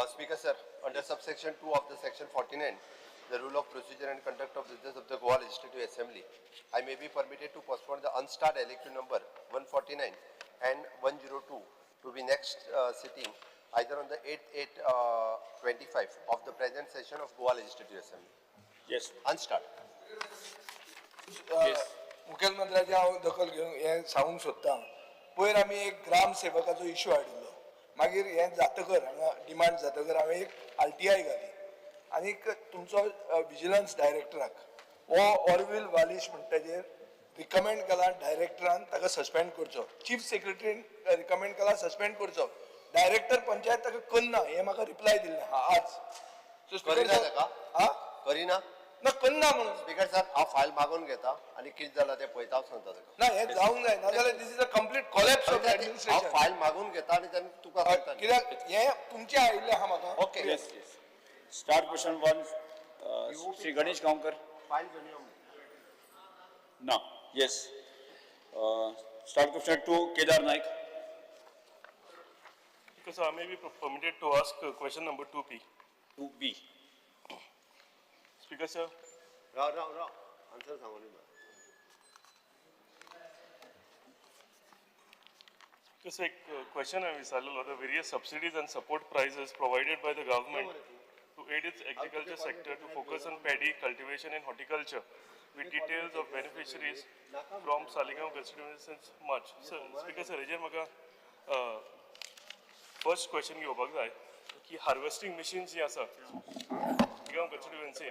Speaker sir, under subsection 2 of the section 49, the rule of procedure and conduct of business of the Goa Legislative Assembly, I may be permitted to postpone the unstarred elective number 149 and 102 to be next sitting either on the 8/8/25 of the present session of Goa Legislative Assembly. Yes. Unstarred. Yes. मुखेलमंत्र्याची हांव दखल घेवंक हें सांगूंक सोदतां. पयर आमी एक ग्राम सेवकाचो issue हाडिल्लो, मागीर हें जातकर हांगा डिमांड जातकर हांवें एक RTI घाली आनीक तुमचो विजिलन्स डायरेक्टराक हो ऑरवील वालिश म्हणटा तेजेर रिकमेंड केला डायरेक्टरान ताका सस्पेंड करचो, चीफ सेक्रेटरीन रिकमेंड केला सस्पेंड करचो, डायरेक्टर पंचायत ताका करना हें म्हाका रिप्लाय दिल्लें आज. करिना ताका? हा करिना? ना करना म्हणून. स्पीकर सर, हांव फायल मागून घेता आणि कितें जालां तें पळयता हांव सांगता ताका. ना हें जावंक जाय, नाजाल्यार this is a complete collapse of हांव एडमिनिस्ट्रेशन. फायल मागून घेता आणि तेन्ना तुका सांगता. कित्याक हें तुमचें आयिल्लें आहा म्हाका. Okay. Yes. Yes. Start question 1. Sri Ganesh Kankar. File घेवन यो. No. Yes. Start question 2. Kedar Naik. Because I may be permitted to ask question number 2P. 2B. Speaker sir, Rao answer सांगून यो. because a question I विचारलेलो, the various subsidies and support prices provided by the government to aid its agriculture sector to focus on paddy cultivation and horticulture with details of beneficiaries from Saligaon constituency since March. So, Speaker sir, हेजेर म्हाका first question घेवपाक जाय की harvesting machines जी आसा Saligaon constituency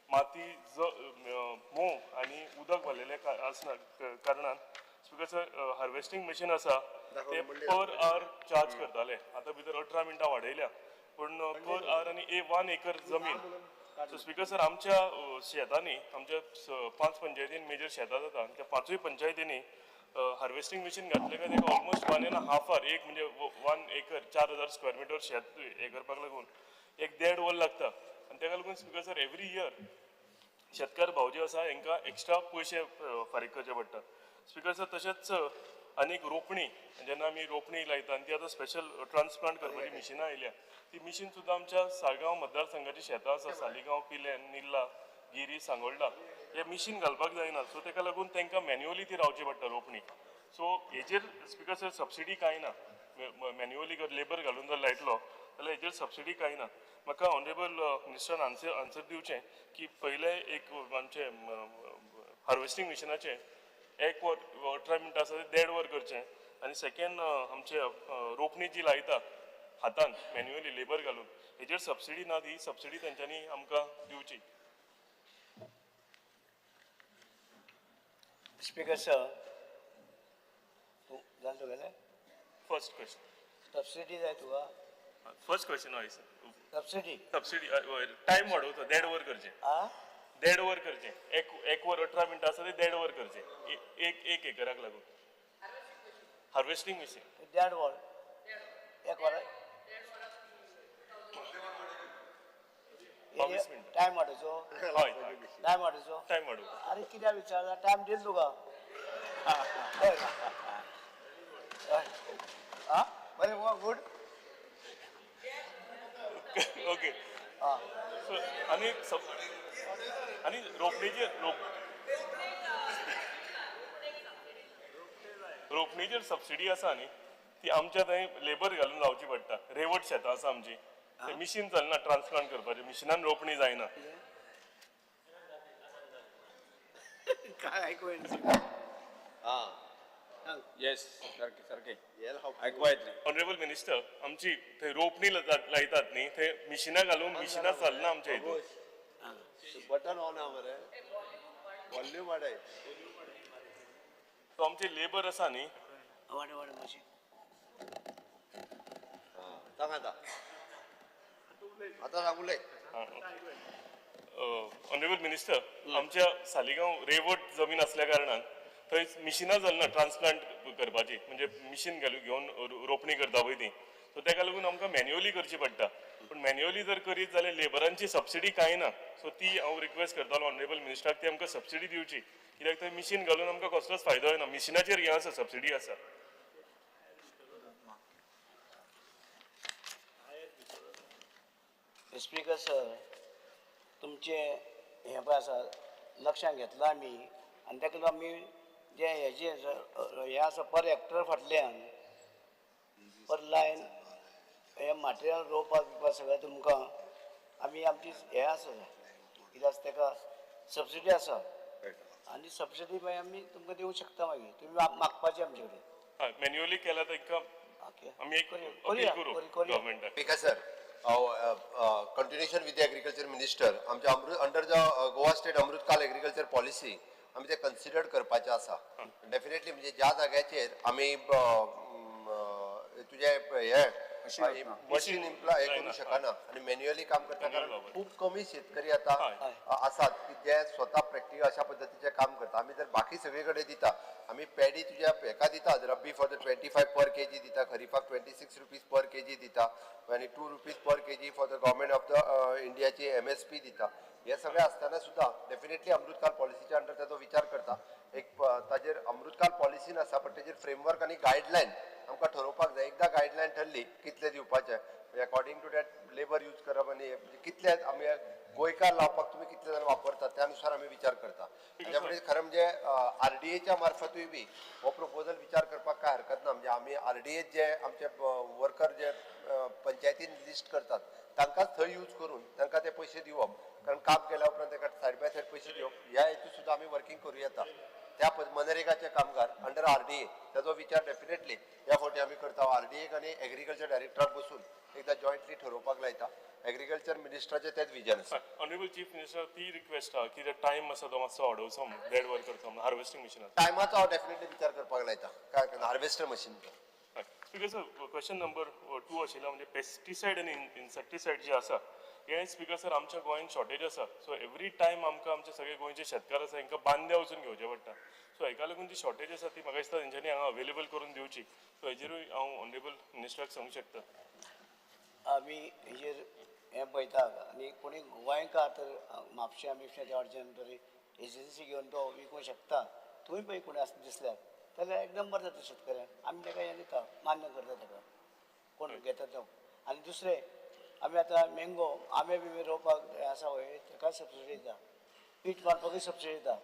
माती mauve आणि उदक भरलेले आसना कारणान स्पीकर सर हार्वेस्टिंग मशीन आसा ते पर आवर चार्ज करताले. आता भितर 18 मिनटां वाडयल्या पण पर आवर आणि 1 एकर जमीन. सो स्पीकर सर आमच्या शेतांनी आमच्या 5 पंचायतीन मेजर शेतां जाता त्या 5 पंचायतींनी हार्वेस्टिंग मशीन घातले काय ताका ऑलमोस्ट 1.5 आवर एक म्हणजे 1 एकर 4000 स्क्वेअर मिटर शेत हे करपाक लागून 1.5 वर लागता. आणि ताका लागून स्पीकर सर एवरी इयर शेतकार भाव जे आसा हांकां एक्स्ट्रा पयशे फारीक करचे पडटा. स्पीकर सर तशेंच आनीक रोपणी जेन्ना आमी रोपणी लायता आनी ती आतां स्पेशल ट्रान्सप्लांट करपाची मिशिनां आयल्या ती मिशीन सुद्दां आमच्या साळगांव मतदारसंघाची शेतां आसा सालिगांव पिलेन निल्ला गिरी सांगोळडा हे मिशीन घालपाक जायना. सो ताका लागून तांकां मॅन्युअली ती रावची पडटा रोपणी. सो हेजेर स्पीकर सर सबसिडी कांय ना. मॅन्युअली लेबर घालून जर लायतलो जाल्यार हेजेर सबसिडी कांय ना. म्हाका ऑनरेबल मिनिस्टरान आन्सर दिवचें की पयले एक आमचे हार्वेस्टिंग मिशिनाचे 1 वर 18 मिनटां आसा ते 1.5 वर करचें आनी सेकेंड आमचे रोपणी जी लायता हातान मॅन्युअली लेबर घालून हेजेर सबसिडी ना. ती सबसिडी तेंच्यांनी आमकां दिवची. स्पीकर सर, जाल तुगेलें फर्स्ट क्वेश्चन सबसिडी जाय तुका? फर्स्ट क्वेश्चन हय सर. सबसिडी सबसिडी टायम वाडोवचो 1.5 वर करचें. आ 1.5 वर करचें. 1 वर 18 मिनटां आसा ते 1.5 वर करचें एक एकराक लागून. हार्वेस्टिंग मशीन 1.5 वर 1 वर 22 मिनटां. टायम वाडोवचो? हय टायम वाडोवचो? टायम वाडोवचो. अरे कित्याक विचारता? टायम दिल तुका. हय आ बरें गूड. ओके. आ आनी रोपणीचेर सबसिडी आसा न्ही ती आमच्या थंय लेबर घालून लावची पडटा. रेवट शेतां आसा आमची ते मिशीन चलना ट्रान्सप्लांट करपाचें मिशिनान रोपणी जायना. काय ऐकू Yes. सारखे हांव ऐकवा येतलें. ऑनरेबल मिनिस्टर आमची थंय रोपणी लायतात न्ही थंय मिशिनां घालून मिशिनां चलना आमच्या हितून. बटन ऑन हा मरे. व्हॉल्यूम वाडय. सो आमचे लेबर आसा न्ही वाडे मशीन सांग आता सांगू लय. ऑनरेबल मिनिस्टर आमच्या सालिगांव रेवट जमीन असल्या कारणान थंय मिशिनां चलना ट्रान्सप्लांट करपाची म्हणजे मिशीन घेवन रोपणी करता पळय ती. सो ताका लागून आमकां मॅन्युअली करची पडटा. पण मॅन्युअली जर करीत जाल्यार लेबरांची सबसिडी कांय ना. सो ती हांव रिक्वेस्ट करतालो ऑनरेबल मिनिस्टराक ती आमकां सबसिडी दिवची कित्याक थंय मिशीन घालून आमकां कसलोच फायदो जायना. मिशिनाचेर हें आसा सबसिडी आसा. स्पीकर सर तुमचे हें पळय आसा लक्षांत घेतला आमी आनी ताका लागून आमी जे हेजे हें आसा पर हेक्टर फाटल्यान पर लायन हें मटेरियल रोवपाक बिवपाक सगळें तुमकां आमी आमची हें आसा कितें आसा ताका सबसिडी आसा आनी सबसिडी मागीर आमी तुमकां दिवंक शकता मागीर तुमी मागपाचें आमचे कडेन हय मॅन्युअली केल्यार तांकां ओके आमी एक करुया, अपील करू करुया. गव्हर्मेंटाक Because sir, continuation with the agriculture minister, आमच्या under the Goa state Amritkaal agriculture policy आमी ते कन्सिडर करपाचे आसा डेफिनेटली म्हणजे ज्या जाग्याचेर आमी तुझे हे मशीन हे करू शकना आणि मॅन्युअली काम करता कारण खूप कमी शेतकरी आता आसात की जे स्वतः प्रॅक्टिकल अशा पद्धतीचे काम करता आमी जर बाकी सगळीकडे दिता आमी पॅडी तुझ्या हेका दिता रब्बी फॉर द 25 पर केजी दिता खरीपाक 26 रुपीज पर केजी दिता आणि 2 rupees per KG for the government of the इंडियाची MSP दिता हे सगळे असताना सुद्धा डेफिनेटली अमृतकाल पॉलिसीच्या अंडर त्याचा विचार करता एक ताजेर अमृतकाल पॉलिसीन आसा पण ताजेर फ्रेमवर्क आणि गायडलायन आमकां ठरोवपाक जाय एकदा गायडलायन ठरली कितले दिवपाचे according to that labour use करप आणि कितले आमी गोंयकार लावपाक तुम्ही कितले जाण वापरतात त्यानुसार आमी विचार करता त्यामुळे खरं म्हणजे RDAच्या मार्फतूय बी हो प्रपोजल विचार करपाक काय हरकत ना म्हणजे आमी RDA जे आमचे वर्कर जे पंचायतीन लिस्ट करतात तांकांच थंय यूज करून तांकां ते पयशे दिवप कारण काम केल्या उपरांत ताका सायड बाय सायड पयशे दिवप ह्या हेतू सुद्दां आमी वर्किंग करूं येता त्या मनरेगाचे कामगार अंडर RDA त्याचो विचार डेफिनेटली ह्या फावटी आमी करता RDA आनी एग्रीकल्चर डायरेक्टराक बसून एकदा जॉयंटली ठरोवपाक लायता एग्रीकल्चर मिनिस्टराचें तेच विजन आसा ऑनरेबल चीफ मिनिस्टर ती रिक्वेस्ट आहा की टायम आसा तो मातसो वाडोवचो डेड वर्कर हार्वेस्टिंग मशीन टायमाचो हांव डेफिनेटली विचार करपाक लायता काय harvester machine speaker question number 2 आशिल्लो म्हणजे पेस्टिसायड आनी इन्सेक्टिसायड जे आसा हे स्पिकर सर आमच्या गोंयांत शॉर्टेज आसा सो एवरी टायम आमकां आमचे सगळे गोंयचे शेतकार आसा तांकां बांद्या वचून घेवचें पडटा सो हेका लागून जी शॉर्टेज आसा ती म्हाका दिसता तेंच्यांनी हांगा अवेलेबल करून दिवची सो हेजेरूय हांव ऑनरेबल मिनिस्टराक सांगूंक शकता आमी हेजेर हें पळयतात आनी कोणी गोंयकार तर म्हापशा बिपशाच्या अर्जंट तरी एजन्सी घेवन तो विकूंक शकता थंय पळय कोणी आसा दिसल्यार जाल्यार एक नंबर जाता शेतकऱ्याक आमी ताका हें दिता मान्य करता ताका कोण घेता तो आनी दुसरें आमी आतां मँगो आंबे बिबे रोवपाक आसा पळय ताका सबसिडी दिता पीठ मारपाकूय सबसिडी दिता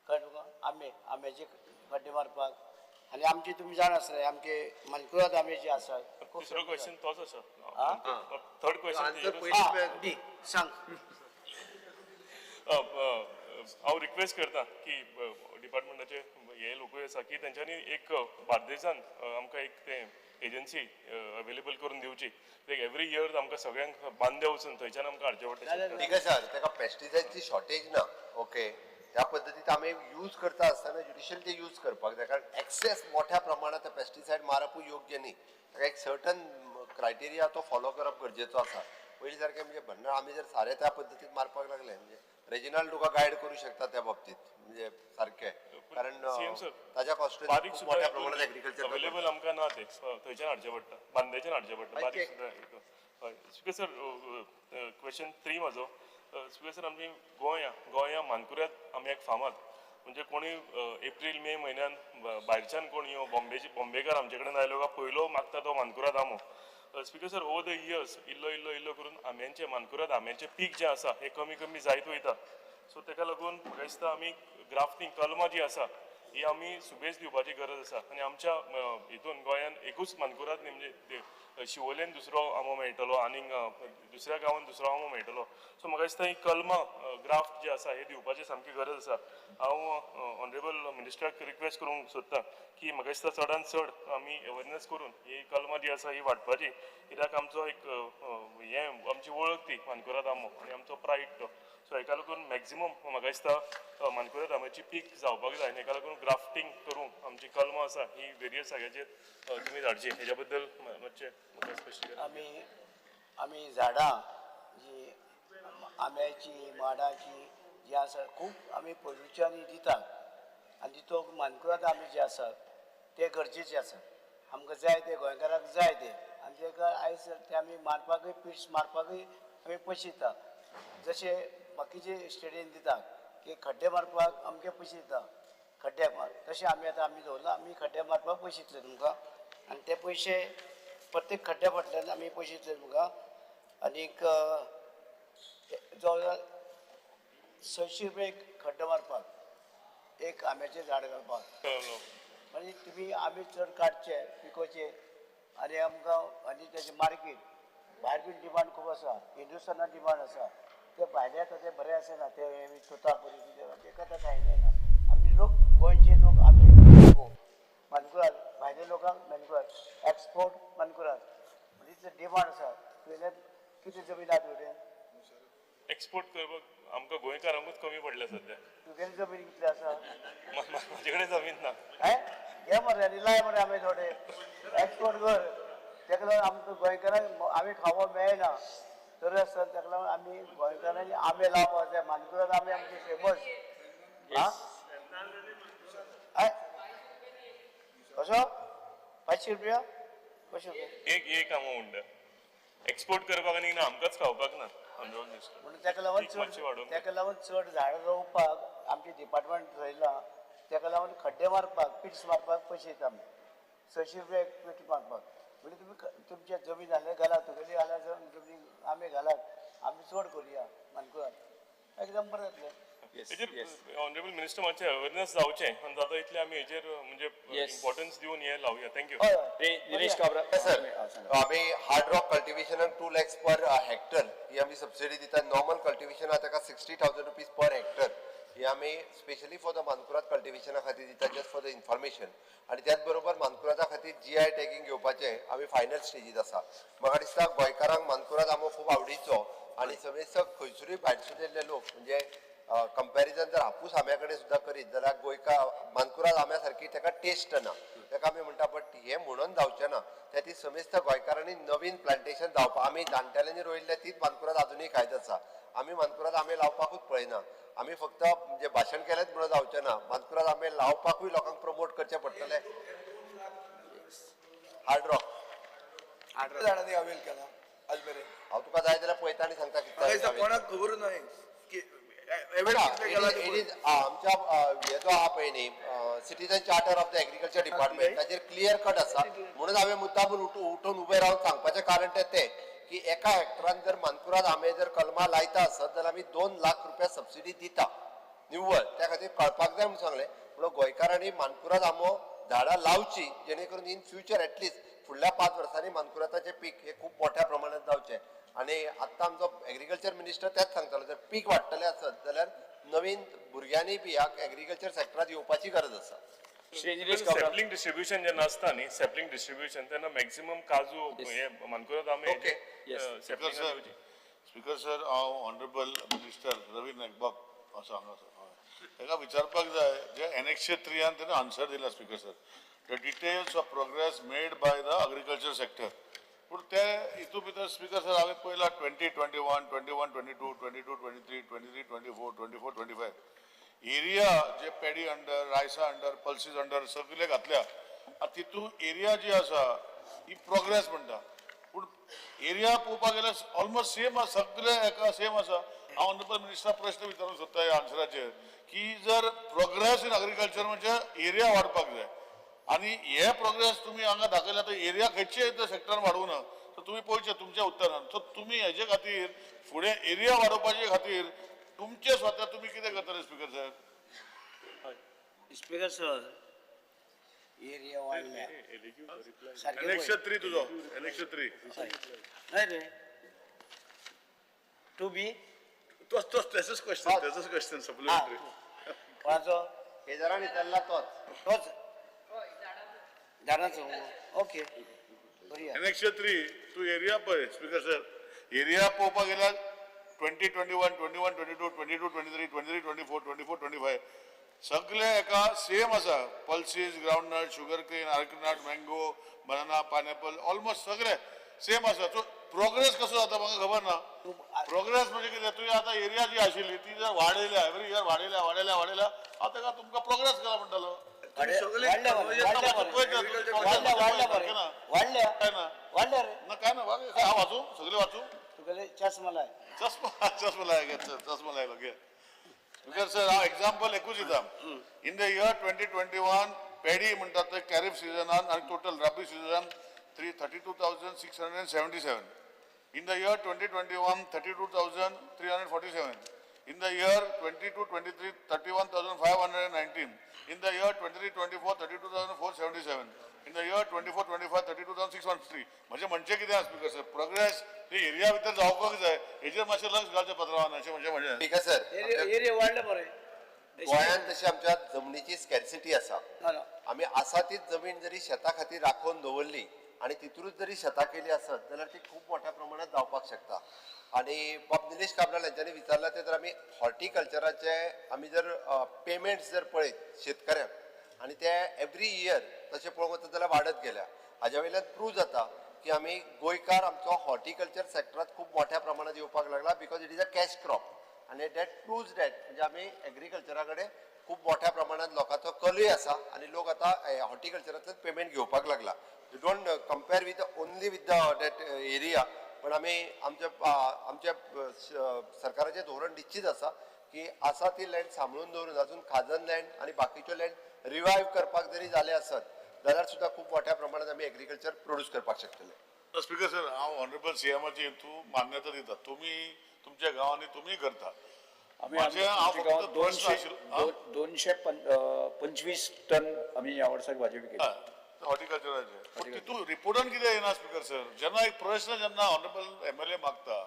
कळ्ळें तुका आंब्याचे खड्डे मारपाक आनी आमचे तुमी जाण आसतले आमचे मनकुराद आंबे जे आसात दुसरो क्वेश्चन तोच आसा थर्ड क्वेश्चन दी सांग हांव रिक्वेस्ट करता की डिपार्टमेंटाचे हे लोकूय आसा की तेंच्यांनी एक बार्देजान आमकां एक ते एजन्सी अवेलेबल करून दिवची एवरी इयर आमकां सगळ्यांक बांद्या वचून थंयच्यान आमकां हाडचें पडटा ठीक आहे सर ताका पेस्टिसायडची शॉर्टेज ना ओके त्या पद्दतीत आमी यूज करता आसतना ज्युडिशियल ते यूज करपाक जाय कारण एक्सेस मोठ्या प्रमाणात पेस्टिसायड मारपूय योग्य न्ही ताका एक सर्टन क्रायटेरिया तो फॉलो करप गरजेचो आसा पयलीं सारकें म्हणजे भन्नाट आमी जर सारे त्या पद्दतीन मारपाक लागले म्हणजे रेजिनाल्ड तुका गायड करू शकता त्या बाबतीत म्हणजे सारकें कारण ताज्या बारीक कॉस्ट मोठ्या प्रमाणात एग्रीकल्चर अवेलेबल आमकां ना ते थंयच्यान हाडचें पडटा बांद्याच्यान हाडचें पडटा बारीक सुद्दां हय स्पिकर सर क्वेश्चन 3 म्हाजो स्पिकर सर आमी गोंया मानकुऱ्यांत आमी एक फामाद म्हणजे कोणी एप्रील मे म्हयन्यान भायरच्यान कोण यो बॉम्बेकार आमचे कडेन आयलो काय पयलो मागता तो मानकुराद आंबो speaker sir over the years इल्लो करून आंब्याचें मानकुराद आंब्याचें पीक जें आसा हें कमी जायत वयता सो ताका लागून म्हाका दिसता आमी ग्राफ्टिंग कलमां जी आसा ही आमी सुबेज दिवपाची गरज आसा आनी आमच्या हितून गोंयान एकूच मानकुराद न्ही म्हणजे शिवोलेन दुसरो आंबो मेळटलो आनीक दुसऱ्या गांवांत दुसरो आंबो मेळटलो सो म्हाका दिसता ही कलमां ग्राफ्ट जे आसा हे दिवपाची सामकी गरज आसा हांव ऑनरेबल मिनिस्टराक रिक्वेस्ट करूंक सोदतां की म्हाका दिसता चडांत चड आमी अवेरनेस करून ही कलमां जी आसा ही वाडपाची कित्याक आमचो एक हें आमची वळख ती मानकुराद आंबो आनी आमचो प्रायड तो सो हेका लागून मॅक्झिमम म्हाका दिसता मानकुराद आंब्याची पीक जावपाक जाय हेका लागून ग्राफ्टिंग करून आमची कलमां आसा ही वेरियस जाग्याचेर तुमी धाडची हेज्या बद्दल मातशें म्हाका स्पश्टीकरण आमी झाडां जी आंब्याची माडाची जी आसा खूब आमी पयलींच्यान दितात आनी तो मानकुराद आंबे जे आसात ते गरजेचे आसात आमकां जाय ते गोंयकाराक जाय ते आनी ताका आयज ते आमी मारपाकूय पिट्स मारपाकूय आमी पयशे दिता जशे बाकीचे स्टेडीन दितात की खड्डे मारपाक अमके पयशे दिता खड्ड्याक मार तशें आमी दवरला आमी खड्डे मारपाक पयशे दितले तुमकां आनी ते पयशे प्रत्येक खड्ड्या फाटल्यान आमी पयशे दितले तुमकां आनीक जवळ 600 रुपये एक खड्डो मारपाक एक आंब्याचें झाड घालपाक म्हणजे तुम्ही आंबे चड काडचे पिकोवचे आनी आमकां आनी तेजें मार्केट भायर बी डिमांड खूब आसा हिंदुस्थानात डिमांड आसा ते भायल्या खातीर बरें आसना ते तोतापुरी ते खातीर खायना आमी लोक गोंयचे लोक आमी मानकुराद भायल्या लोकांक मानकुराद एक्सपोर्ट मानकुराद म्हणजे डिमांड आसा तुवें कितें जमीन आहा तुवें एक्सपोर्ट करपाक आमकां गोंयकारांकूच कमी पडल्या सध्या तुगेली जमीन कितली आसा म्हाजे कडेन जमीन ना घे मरे आनी लाय मरे आमी थोडे एक्सपोर्ट कर तेका लागून आमकां गोंयकारांक आमी खावप मेळना तर आसतना तेका लागून आमी गोंयकारांनी आंबे लावपाक जाय मानकुराद आंबे आमचे फेमस कसो 500 रुपया कशें रुपया एक अमाउंट एक्सपोर्ट करपाक आनी ना आमकांच खावपाक ना म्हणून तेका लागून चड झाडां रोवपाक आमचे डिपार्टमेंट थंयला तेका लागून खड्डे मारपाक पिट्स मारपाक पयशे येता आमी 600 रुपया एक पीट मारपाक म्हणजे तुमी तुमच्या जमीन जाल्यार घालात तुगेली जाल्यार जमीन आमी घालात आमी चड करुया मानकुराद एकदम बरें जातलें हेजेर ऑनरेबल मिनिस्टर मातशें अवेरनेस जावचें आनी जाता इतलें आमी हेजेर म्हणजे इम्पॉर्टन्स दिवन हे लावया थँक्यू दिनेश काब्रा सर आम्ही हार्ड रॉक कल्टिवेशनाक 2 lakhs पर हेक्टर ही आम्ही सबसिडी दिता नॉर्मल कल्टिवेशन आहा ताका 60,000 रुपीज पर हेक्टर ही आम्ही स्पेशली फॉर द मानकुराद कल्टिवेशना खातीर दिता जस्ट फॉर द इन्फॉर्मेशन आणि त्याच बरोबर मानकुरादा खातीर GI टॅगिंग घेवपाचें आमी फायनल स्टेजीत आसा म्हाका दिसता गोंयकारांक मानकुराद आंबो खूब आवडीचो आणि समेस्त खंयसरूय भायरसून येयल्ले लोक म्हणजे कंपॅरिजन जर हापूस आंब्या कडेन सुद्दां करीत जाल्यार गोंयकार मानकुराद आंब्या सारकी ताका टेस्ट ना ताका आमी म्हणटा बट हे म्हणून जावचें ना त्या ती समेस्त गोंयकारांनी नवीन प्लांटेशन जावपा आमी जाणटेल्यांनी रोयिल्ले तीच मानकुराद अजुनूय खायत आसा आमी मानकुराद आंबे लावपाकूच पळयना आमी फक्त म्हणजे भाशण केलेंच म्हणून जावचें ना मानकुराद आंबे लावपाकूय लोकांक प्रमोट करचें पडटलें हार्ड रॉक झाडांनी हांवें केला आज मेरेन हांव तुका जाय जाल्यार पळयता आनी सांगता कितें कोणाक खबर ना की आमच्या हे जो आहा पळय न्ही citizen charter of the agriculture department ताचेर क्लियर कट आसा म्हणून हांवें मुद्दामून उठून उबे रावन सांगपाचें कारण तें की एका हेक्टरान जर मानकुराद आंबे जर कलमां लायता आसत जाल्यार आमी 2 लाख रुपया सबसिडी दिता निव्वळ त्या खातीर कळपाक जाय म्हणून सांगलें म्हणून गोंयकारांनी मानकुराद आंबो झाडां लावची जेणे करून इन फ्युचर एटलिस्ट फुडल्या 5 वर्सांनी मानकुरादाचें पीक हे खूब मोठ्या प्रमाणात जावचें आणि आता आमचो एग्रीकल्चर मिनिस्टर तेच सांगतालो जर पीक वाडटलें आसत जाल्यार नवीन भुरग्यांनी बी ह्या एग्रीकल्चर सेक्टरांत येवपाची गरज आसा सॅपलिंग डिस्ट्रीब्युशन जेन्ना आसता न्ही सॅपलिंग डिस्ट्रीब्युशन तेन्ना मॅक्सिमम काजू हे मानकुराद आंबे स्पीकर सर हांव ऑनरेबल मिनिस्टर रवी नायकबाग असो हांगा ताका विचारपाक जाय जे एनेक्शे 3 तेणें आन्सर दिला speaker sir the details of progress made by the agriculture sector पूण ते हितून भितर स्पीकर सर हांवें पळयला 2021, 21, 22, 22, 23, 23, 24, 24, 25 एरिया जे पॅडी अंडर रायसा अंडर पल्सीस अंडर सगळे घातल्या तितून एरिया जी आसा ही प्रोग्रेस म्हणटा पूण एरिया पळोवपाक गेल्यार ऑलमोस्ट सेम आसा सगळे एका सेम आसा हांव ऑनरेबल मिनिस्टर प्रश्न विचारूंक सोदता ह्या आन्सराचेर की जर प्रोग्रेस इन एग्रीकल्चर म्हणजे एरिया वाडपाक जाय आणि हे प्रोग्रेस तुम्ही हांगा दाखयला तर एरिया खंयचे सेक्टरान वाडूं ना तर तुम्ही पळयचे तुमच्या उत्तरान सो तुम्ही हेजे खातीर फुडें एरिया वाडोवपाचे खातीर तुमचे स्वता तुम्ही कितें करतले speaker sir speaker sir area वाडल्या एनेक्शन 3 तुजो एनेक्शन 3 नाही रे टू बी तसंच क्वेश्चन सप्लिमेंटरी कोणाचो हे जरा विचारला तोच तोच झाडांचो ओके बरी एनेक्शन 3 तू एरिया पळय स्पीकर सर एरिया पळोवपाक गेल्यार 2021, 21, 22, 22, 23, 23, 24, 24, 25 सगळे एका सेम आसा pulses groundnut sugar cane arecanut mango banana pineapple almost सगळे सेम आसा सो प्रोग्रेस कसो जाता म्हाका खबर ना प्रोग्रेस म्हणजे कितें तुवें आतां एरिया जी आशिल्ली ती जर वाडयल्या एवरी इयर वाडयल्या हांव ताका तुमकां प्रोग्रेस केला म्हणटालो काय ना हांव वाचूं सगळे वाचूं तुगेले चष्मा लाय चष्मा लायलो घे स्पीकर सर हांव एग्जाम्पल एकूच दिता इन द इयर 2021 पॅडी म्हणटात ते कॅरीफ सिजनान आनी total rabi season 32,677 In the year 2021, 32,347. In the year 22-23, 31,519. In the year 23-24, 32,477. In the year 24-25, 32,613. म्हणजे कितें स्पीकर सर प्रोग्रेस हे एरिया भितर जावपाक जाय हेजेर मातशें लक्ष घालचें पत्रावान अशें म्हणजे स्पीकर सर एरिया वाढले बरे गोंयांत तशी आमच्या जमनीची स्कॅर्सिटी आसा ना ना आमी आसा तीच जमीन जरी शेता खातीर राखून दवरली आणि तितूनच जरी शेतां केली आसत जाल्यार ती खूप मोठ्या प्रमाणात जावपाक शकता आणि बाब निलेश काब्राल यांच्यानी विचारला ते जर आमी हॉर्टिकल्चराचे आमी जर पेमेंट्स जर पळयत शेतकऱ्यांक आणि ते एवरी इयर तशें पळोवंक वचत जाल्यार वाडत गेल्या हाज्या वयल्यान प्रूव जाता की आमी गोंयकार आमचो हॉर्टिकल्चर सेक्टरात खूप मोठ्या प्रमाणात येवपाक लागला because it is a cash crop आणि दॅट प्रूव्ज दॅट म्हणजे आमी एग्रीकल्चरा कडेन खूप मोठ्या प्रमाणात लोकांचो कलूय आसा आणि लोक आता हॉर्टिकल्चरांतल्यान पेमेंट घेवपाक लागला you don't compare with only with that area पण आमी आमच्या सरकाराचें धोरण निश्चित आसा की आसा ती लँड सांबाळून दवरून अजून खाजन लँड आणि बाकीच्यो लँड रिवायव करपाक जरी जाले आसत जाल्यार सुद्दां खूप मोठ्या प्रमाणात आमी एग्रीकल्चर प्रोड्यूस करपाक शकतले स्पीकर सर हांव ऑनरेबल सीएमाची हेतू मान्यता दिता तुम्ही तुमच्या गावांनी तुम्ही करता आम्ही माझे हांव आमच्या फक्त गावात प्रश्न आशिल्लो 225 टन आम्ही या वर्साक भाजी विकली हॉर्टिकल्चराचे पण तितून रिपोर्टान कितें येना स्पीकर सर जेन्ना एक प्रश्न जेन्ना ऑनरेबल एमएलए मागता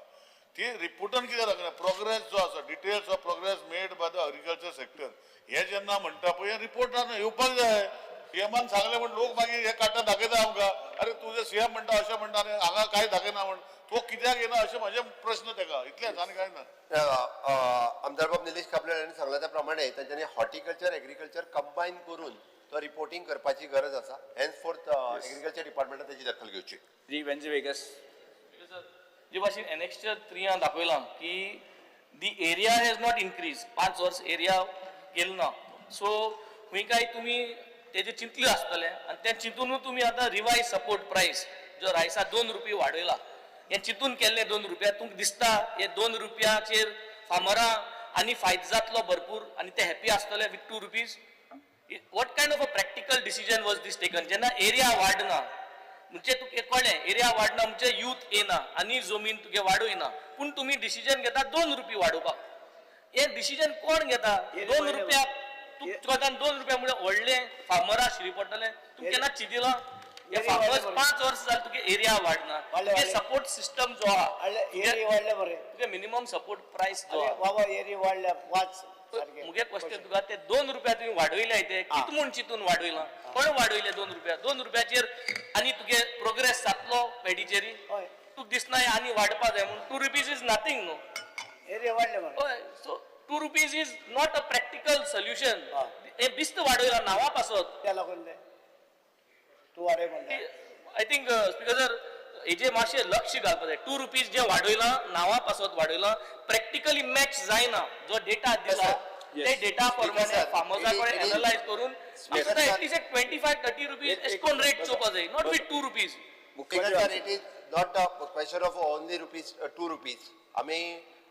ती रिपोर्टान कितें लागना प्रोग्रेस जो आसा details of progress made by the agriculture sector हे जेन्ना म्हणटा पळय रिपोर्टान येवपाक जाय सीएमान सांगले म्हण लोक मागीर हे काडटा दाखयता आमकां अरे तुजे सीएम म्हणटा अशें म्हणटा आनी हांगा कांय दाखयना म्हण तो कित्याक येना अशें म्हाजे प्रश्न तेका इतलेंच आनी कांय ना आमदार बाब निलेश काब्राल यांनी सांगला त्या प्रमाणे त्यांच्यानी हॉर्टिकल्चर एग्रीकल्चर कंबाईन करून तो रिपोर्टिंग करपाची गरज आसा हेन्सफोर्थ एग्रीकल्चर डिपार्टमेंटान त्याची दखल घेवची दी वेन्झी वेगस जे भाशेन एनेक्स्चर 3 दाखयलां की the area has not increase 5 वर्स एरिया गेलो ना सो खंय काय तुमी तेजे चिंतले आसतले आनी त्या चिंतूनूच तुमी आतां रिवायज सपोर्ट प्रायस जो रायसा 2 रुपया वाडयला हे चिंतून केल्ले 2 रुपया तुमकां दिसता हे 2 रुपयाचेर फार्मरां आनी फायदो जातलो भरपूर आनी ते हॅपी आसतले with 2 rupees what kind of a practical decision was this taken जेन्ना एरिया वाडना म्हणजे तुका कळ्ळें एरिया वाडना म्हणजे यूथ येना आनी जमीन तुगे वाडोयना पूण तुमी डिसिजन घेता 2 रुपया वाडोवपाक हे डिसिजन कोण घेता 2 रुपया तुका 2 रुपया म्हणजे व्हडले फार्मरां शिरी पडटले तुमी केन्ना चिंतिला हे फार्मर्स 5 वर्स जाले तुगे एरिया वाडना तुगे सपोर्ट सिस्टम जो आहा एरिया वाढले बरे तुगे मिनिमम सपोर्ट प्रायस जो आहा बाबा एरिया वाढल्या 5 मुगे क्वेश्चन तुका ते 2 रुपया तुम्ही वाडयले ते कित म्हूण चिंतून वाडयला कोण वाडयले 2 रुपयाचेर आनी तुगे प्रोग्रेस जातलो पेडीचेरी हय तुका दिसना आनी वाडपा जाय म्हूण 2 रुपीज इज नथींग न्हू एरिया वाढले बरे हय so 2 rupees is not a practical solution हा. हे बिस्त वाडयला नांवा पासत त्या लागून ते तू वाडय म्हणटा आय थिंक स्पीकर सर हेजे मातशें लक्ष घालपा जाय 2 रुपीज जे वाडयला नांवा पासत वाडयला प्रॅक्टिकली मॅच जायना जो डेटा दिला ते डेटा प्रमाणे फार्मर्सा कडेन एनालायज करून एटलीस्ट 25-30 रुपीज एश कोन रेट चोवपा जाय not with 2 rupees it is not a question of only rupees 2 rupees आमी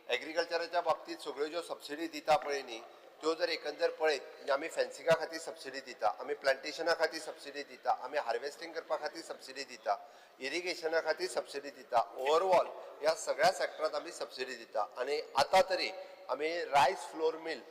एग्रीकल्चराच्या बाबतीत सगळ्यो ज्यो सबसिडी दिता पळय न्ही त्यो जर एकंदर पळयत म्हणजे आमी फेन्सिंगा खातीर सबसिडी दिता आमी प्लांटेशना खातीर सबसिडी दिता आमी हार्वेस्टिंग करपा खातीर सबसिडी दिता इरिगेशना खातीर सबसिडी दिता ओवरऑल ह्या सगळ्या सेक्टरांत आमी सबसिडी दिता आनी आतां तरी आमी रायस फ्लोर मिल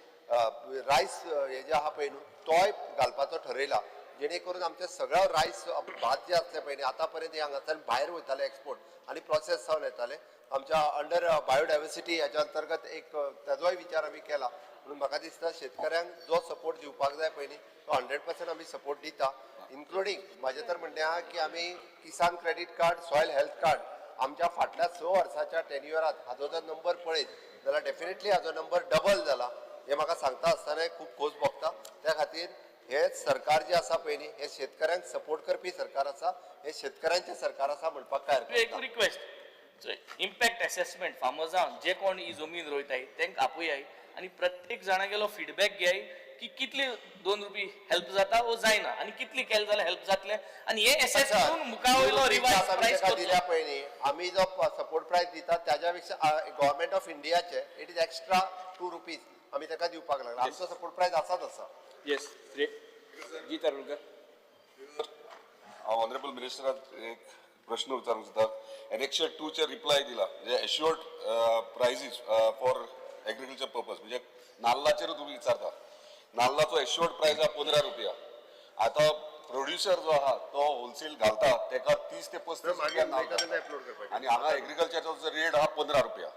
रायस हे जे आहा पळय न्हू तोय घालपाचो ठरयला जेणे करून आमचे सगळं रायस भात जे असले पळय न्ही आतां पर्यंत हांगाच्यान भायर वयताले एक्सपोर्ट आनी प्रोसेस जावन येताले आमच्या अंडर बायोडायवर्सिटी हेच्या अंतर्गत एक ताजोय विचार आमी केला म्हणून म्हाका दिसता शेतकऱ्यांक जो सपोर्ट दिवपाक जाय पळय न्ही तो 100% आमी सपोर्ट दिता इन्क्लुडींग म्हाजें तर म्हणणें आहा की आमी Kisan credit card soil health card आमच्या फाटल्या 6 वर्साच्या टेन्युअरांत हाजो जर नंबर पळयत जाल्यार डेफिनेटली हाजो नंबर डबल जाला हे म्हाका सांगता आसतना खूब खोस भोगता त्या खातीर हे सरकार जे आसा पळय न्ही हे शेतकऱ्यांक सपोर्ट करपी सरकार आसा हे शेतकऱ्यांचें सरकार आसा म्हणपाक काय हरकत एक ना. रिक्वेस्ट इम्पॅक्ट असेसमेंट फार्मर्सांक जे कोण ही जमीन रोयताय तांकां आपोयाय आनी प्रत्येक जाणागेलो फीडबॅक घेयाय की कितली 2 रुपये हेल्प जाता वो जायना आनी कितली केलें जाल्यार हेल्प जातलें आनी हे एसेस करून मुखार वयलो रिवायज प्रायस दिल्या पळय न्ही आमी जो सपोर्ट प्रायस दिता त्याच्या पेक्षा गव्हर्नमेंट ऑफ इंडियाचे इट इज एक्स्ट्रा 2 रुपीज आमी ताका दिवपाक लागला आमचो सपोर्ट प्रायस आसाच आसा येस जी तारुलकर ऑनरेबल मिनिस्टराक एक प्रश्न विचारूंक सोदता एनेक्शन 2 चे रिप्लाय दिला म्हणजे एश्युअर्ड प्रायसीस फॉर एग्रीकल्चर पर्पज म्हणजे नाल्लाचेर तुम्ही विचारता नाल्लाचो एश्युअर्ड प्रायस हा 15 रुपया आता प्रोड्युसर जो आहा तो होलसेल घालता तेका 30 ते 35 रुपया आणि हांगा एग्रीकल्चरचो रेट हा 15 रुपया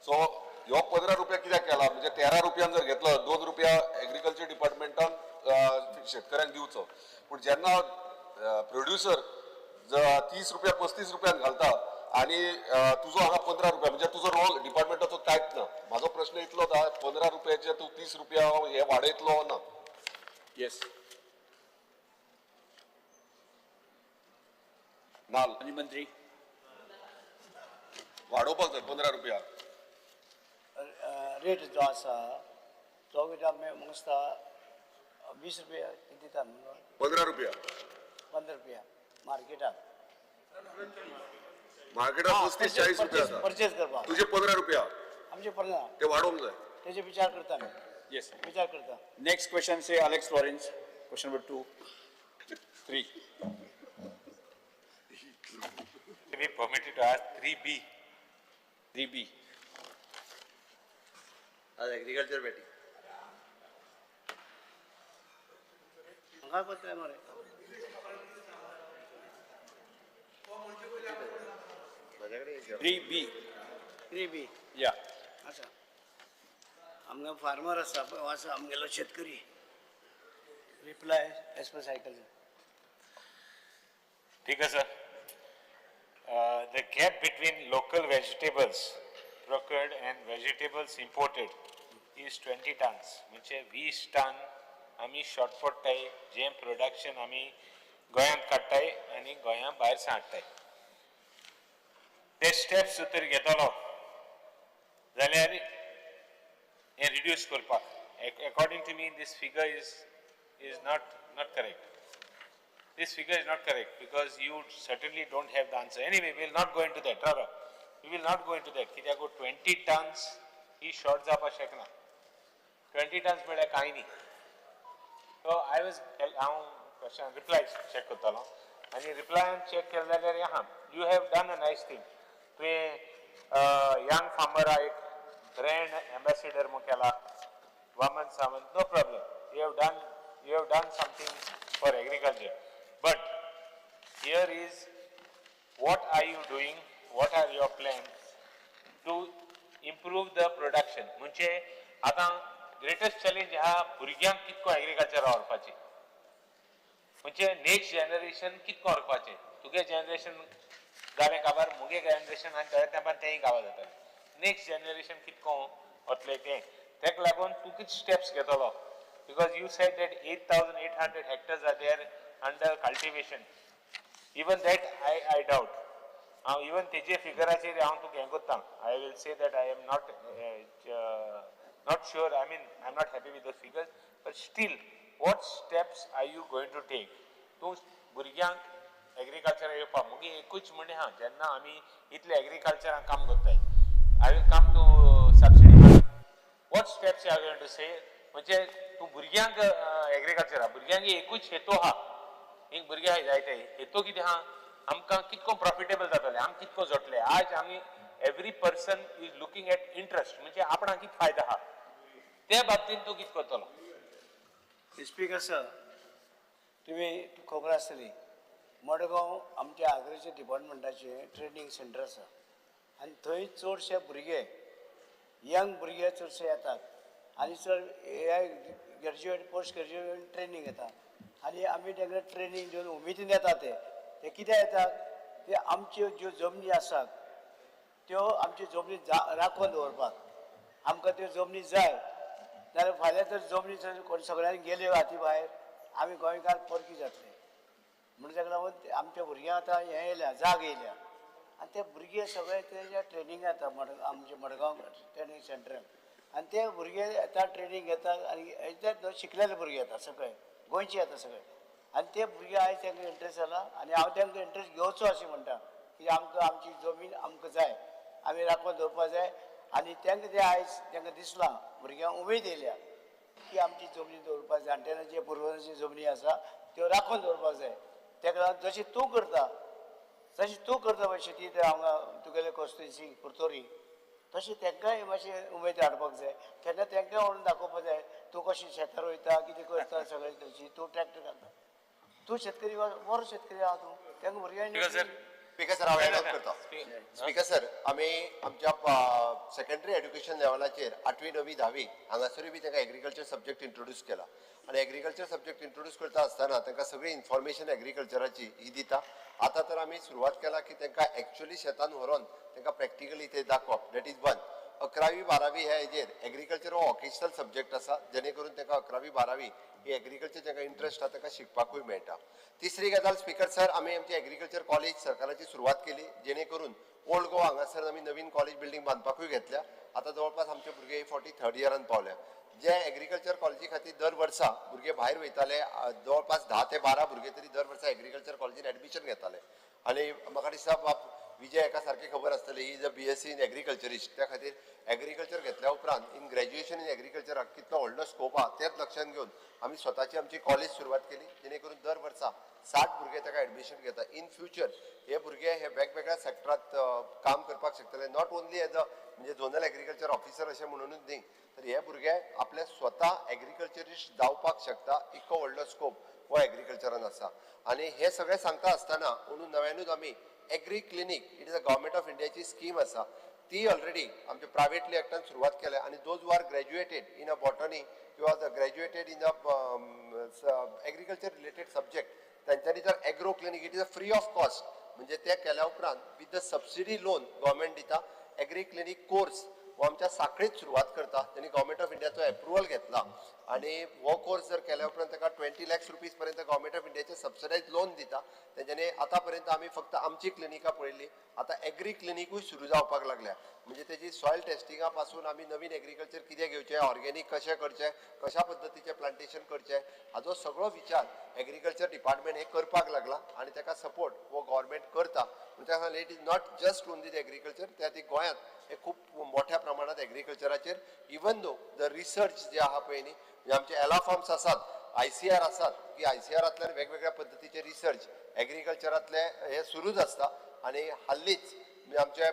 सो ह्यो 15 रुपया कित्याक केला म्हणजे 13 रुपयान जर घेतलो 2 रुपया एग्रीकल्चर डिपार्टमेंटान शेतकऱ्यांक दिवचो पूण जेन्ना प्रोड्युसर 30 रुपया 35 रुपयान घालता आणि तुझो हांगा 15 रुपया म्हणजे तुझो रोल डिपार्टमेंटाचो कांयच ना म्हाजो प्रश्न इतलो आसा 15 रुपयाचे तूं 30 रुपया हे वाडयतलो ना येस नाल आणि मंत्री वाडोवपाक जाय 15 रुपया रेट जो आसा तो कितें म्हाका दिसता 20 रुपया दिता न्हू 15 रुपया 15 रुपया मार्केटाक मार्केटात 35-40 रुपया आसा परचेज करपाक तुझे 15 रुपया आमचे पडना ते वाडोवंक जाय तेजे विचार करता आमी येस विचार करता next question say Alex Lawrence question number 2 3 be permitted to ask 3B. 3B आज एग्रीकल्चर बैठी म्हाका पत्ता मरे 3B 3B या आसा आमगे फार्मर आसा पळय हो आसा आमगेलो शेतकरी रिप्लाय एज पर सायकल ठीक है sir. The gap between local vegetables procured and vegetables imported is 20 tons. म्हणजे 20 टन आमी शॉर्ट पडटाय जे प्रोडक्शन आमी गोंयांत काडटाय आनी गोंया भायर सांडटाय. ते स्टेप्स जर घेतलो जाल्यार हे रिड्यूस करपाक according to me this figure is not correct. This figure is not correct because you certainly don't have the answer. Anyway, we will not go into that. Rara. We will not go into that. कित्याक 20 tons ही short जावपाक शकना. 20 tons म्हळ्यार कांय न्ही. So I was हांव question reply check करतालो आनी reply check केले जाल्यार आहा you have done a nice thing. तुवें young farmer एक brand ambassador म्हूण केला Vaman Sawant no problem. You have done something for agriculture. But here is what are you doing? What are your plans to improve the production? म्हणजे आता greatest challenge हा भुरग्यांक कितको agriculture व्हरपाचें. म्हणजे नेक्स्ट जनरेशन कितको व्हरपाचें. तुगे जनरेशन जालें काबार मुगे जनरेशन आनी थोड्या तेंपार तेंय गांवां जातालें. नेक्स्ट जनरेशन कितको वतलें तें. तेका लागून तूं कितें स्टेप्स घेतलो. Because you said that 8,800 hectares are there under cultivation. Even that I doubt. Even teje figure ache haun tu keng kotta. I will say that I am not sure. I mean, I am not happy with the figures. But still, what steps are you going to take? Tu burgyank agriculture येवपा मुगे एकूच म्हणजे हा जेन्ना आमी इतले एग्रीकल्चरान काम करताय. I will come to subsidy. What steps you are going to say? म्हणजे तू भुरग्यांक एग्रीकल्चर भुरग्यांक एकूच हेतो हा एक भुरगे जायते हेतो कितें हा आमकां कितको प्रॉफिटेबल जातले आम कितको जोडले आज आमी every person is looking at interest म्हणजे आपणाक कितें फायदा हा त्या बाबतींत तूं कितें करतलो. स्पीकर सर तुमी खबर आसतली मडगांव आमच्या एग्रीकल्चर डिपार्टमेंटाचे ट्रेनिंग सेंटर आसा आनी थंय चडशे भुरगे यंग भुरगे चडशे येतात आनी चड ग्रॅज्युएट पोस्ट ग्रॅज्युएट ट्रेनिंग येता आनी आमी तांकां ट्रेनिंग दिवन उमेदीन येता ते कित्याक येतात ते आमच्यो ज्यो जमनी आसात त्यो आमच्यो जमनी राखून दवरपाक आमकां त्यो जमनी जाय जाल्यार फाल्यां जर जमनी कोण सगळ्यांनी गेल्यो हाती भायर आमी गोंयकार परकी जातले म्हणून ताका लागून आमच्या भुरग्यांक आतां हें येयल्या जाग येयल्या आनी ते भुरगे सगळे ते ट्रेनिंग येता आमचे मडगांव ट्रेनिंग सेंटरान आनी ते भुरगे येता ट्रेनिंग घेतात आनी येतात शिकलेले भुरगे येतात सगळे गोंयचे येता सगळे आनी ते भुरगे आयज तांकां इंट्रस्ट जाला आनी हांव तांकां इंट्रस्ट घेवचो अशें म्हणटा की आमकां आमची जमीन आमकां जाय आमी राखून दवरपा जाय आनी तांकां ते आयज तांकां दिसलां भुरग्यांक उमेद येयल्या की आमची जमनी दवरपा जाणटेल्यांची पुर्वजांची जमनी आसा त्यो राखून दवरपाक जाय ताका लागून जशें तूं करता जशें तूं करता पळय शेती ते हांगा तुगेले कॉन्स्टिट्युन्सी कुर्तोरी तशें तांकांय मातशें उमेद हाडपाक जाय तेन्ना तांकांय व्हरून दाखोवपाक जाय तूं कशें शेतां रोयता कितें करता सगळें करची तूं ट्रॅक्टर घालता तूं शेतकरी बरो शेतकरी आहा तूं तांकां भुरग्यांनी स्पीकर सर हांव एड ऑन करता स्पीकर सर आमी आमच्या सेकंडरी एड्युकेशन लेवलाचेर 8वी 9वी 10वी हांगासरूय बी तांकां एग्रीकल्चर सब्जेक्ट इंट्रोड्यूस केला आनी एग्रीकल्चर सब्जेक्ट इंट्रोड्यूस करता आसतना तांकां सगळी इन्फॉर्मेशन एग्रीकल्चराची ही दिता आतां तर आमी सुरवात केला की तांकां एक्चुअली शेतान व्हरोन तांकां प्रॅक्टिकली ते दाखोवप दॅट इज वन 11वी 12वी ह्या हेजेर एग्रीकल्चर हो ऑकेशनल सब्जेक्ट आसा जेणे करून तांकां 11वी 12वी ही एग्रीकल्चर जांकां इंट्रस्ट आसा तांकां शिकपाकूय मेळटा तिसरी गजाल स्पीकर सर आमी आमची एग्रीकल्चर कॉलेज सरकाराची सुरवात केली जेणे करून ओल्ड गोवा हांगासर आमी नवीन कॉलेज बिल्डींग बांदपाकूय घेतल्या आतां जवळपास आमचे भुरगे 43rd इयरान पावल्या जे एग्रीकल्चर कॉलेजी खातीर दर वर्सा भुरगे भायर वयताले जवळपास 10 ते 12 भुरगे तरी दर वर्सा एग्रीकल्चर कॉलेजीन एडमिशन घेताले आनी म्हाका दिसता विजय एका सारकी खबर आसतली he is a BSc in agriculturist त्या खातीर एग्रीकल्चर घेतल्या उपरांत इन ग्रॅज्युएशन इन एग्रीकल्चराक कितलो व्हडलो स्कोप आहा तेच लक्षांत घेवन आमी स्वताची आमची कॉलेज सुरवात केली जेणे करून दर वर्सा 60 भुरगे ताका एडमिशन घेता इन फ्युचर हे भुरगे हे वेगवेगळ्या सेक्टरांत काम करपाक शकतले नॉट ओन्ली एज अ म्हणजे झोनल एग्रीकल्चर ऑफिसर अशें म्हणूनच न्ही तर हे भुरगे आपले स्वता एग्रीकल्चरिस्ट जावपाक शकता इतको व्हडलो स्कोप हो एग्रीकल्चरान आसा आनी हे सगळें सांगता आसतना म्हणून नव्यानूच आमी agri clinic it is a government of इंडियाची स्कीम आसा ती ऑलरेडी आमच्या प्रायवेटली एकट्यान सुरवात केल्या आनी those are graduated in a botany किंवा graduated in a agriculture related subject तांच्यांनी जर agro clinic it is a free of cost म्हणजे ते केल्या उपरांत with the subsidy loan government दिता एग्री क्लिनीक कोर्स हो आमच्या साखळीत सुरवात करता त्यांनी गव्हर्मेंट ऑफ इंडियाचो एप्रुवल घेतला आणि हो कोर्स जर केल्या उपरांत ताका 20 लाख रुपीज पर्यंत गव्हर्मेंट ऑफ इंडियाचे सबसिडायज लोन दिता तेंच्यांनी आतां पर्यंत आमी फक्त आमची क्लिनिकां पळयल्ली आतां एग्री क्लिनिकूय सुरू जावपाक लागल्या म्हणजे तेजी सॉयल टेस्टिंगा पासून आमी नवीन एग्रीकल्चर कितें घेवचें ऑर्गेनीक कशें करचें कशा पद्दतीचें प्लांटेशन करचें हाजो सगळो विचार एग्रीकल्चर डिपार्टमेंट हे करपाक लागला आनी ताका सपोर्ट हो गव्हर्मेंट करता म्हणजे ताका it is not just only the agriculture त्या ती गोंयांत हे खूब मोठ्या प्रमाणात एग्रीकल्चराचेर इवन दो द रिसर्च जे आहा पळय न्ही म्हणजे आमचे एला फॉर्म्स आसात ICR आसात की ICRांतल्यान वेगवेगळ्या पद्दतीचे रिसर्च एग्रीकल्चरांतले हे सुरूच आसता आनी हाल्लीच आमचे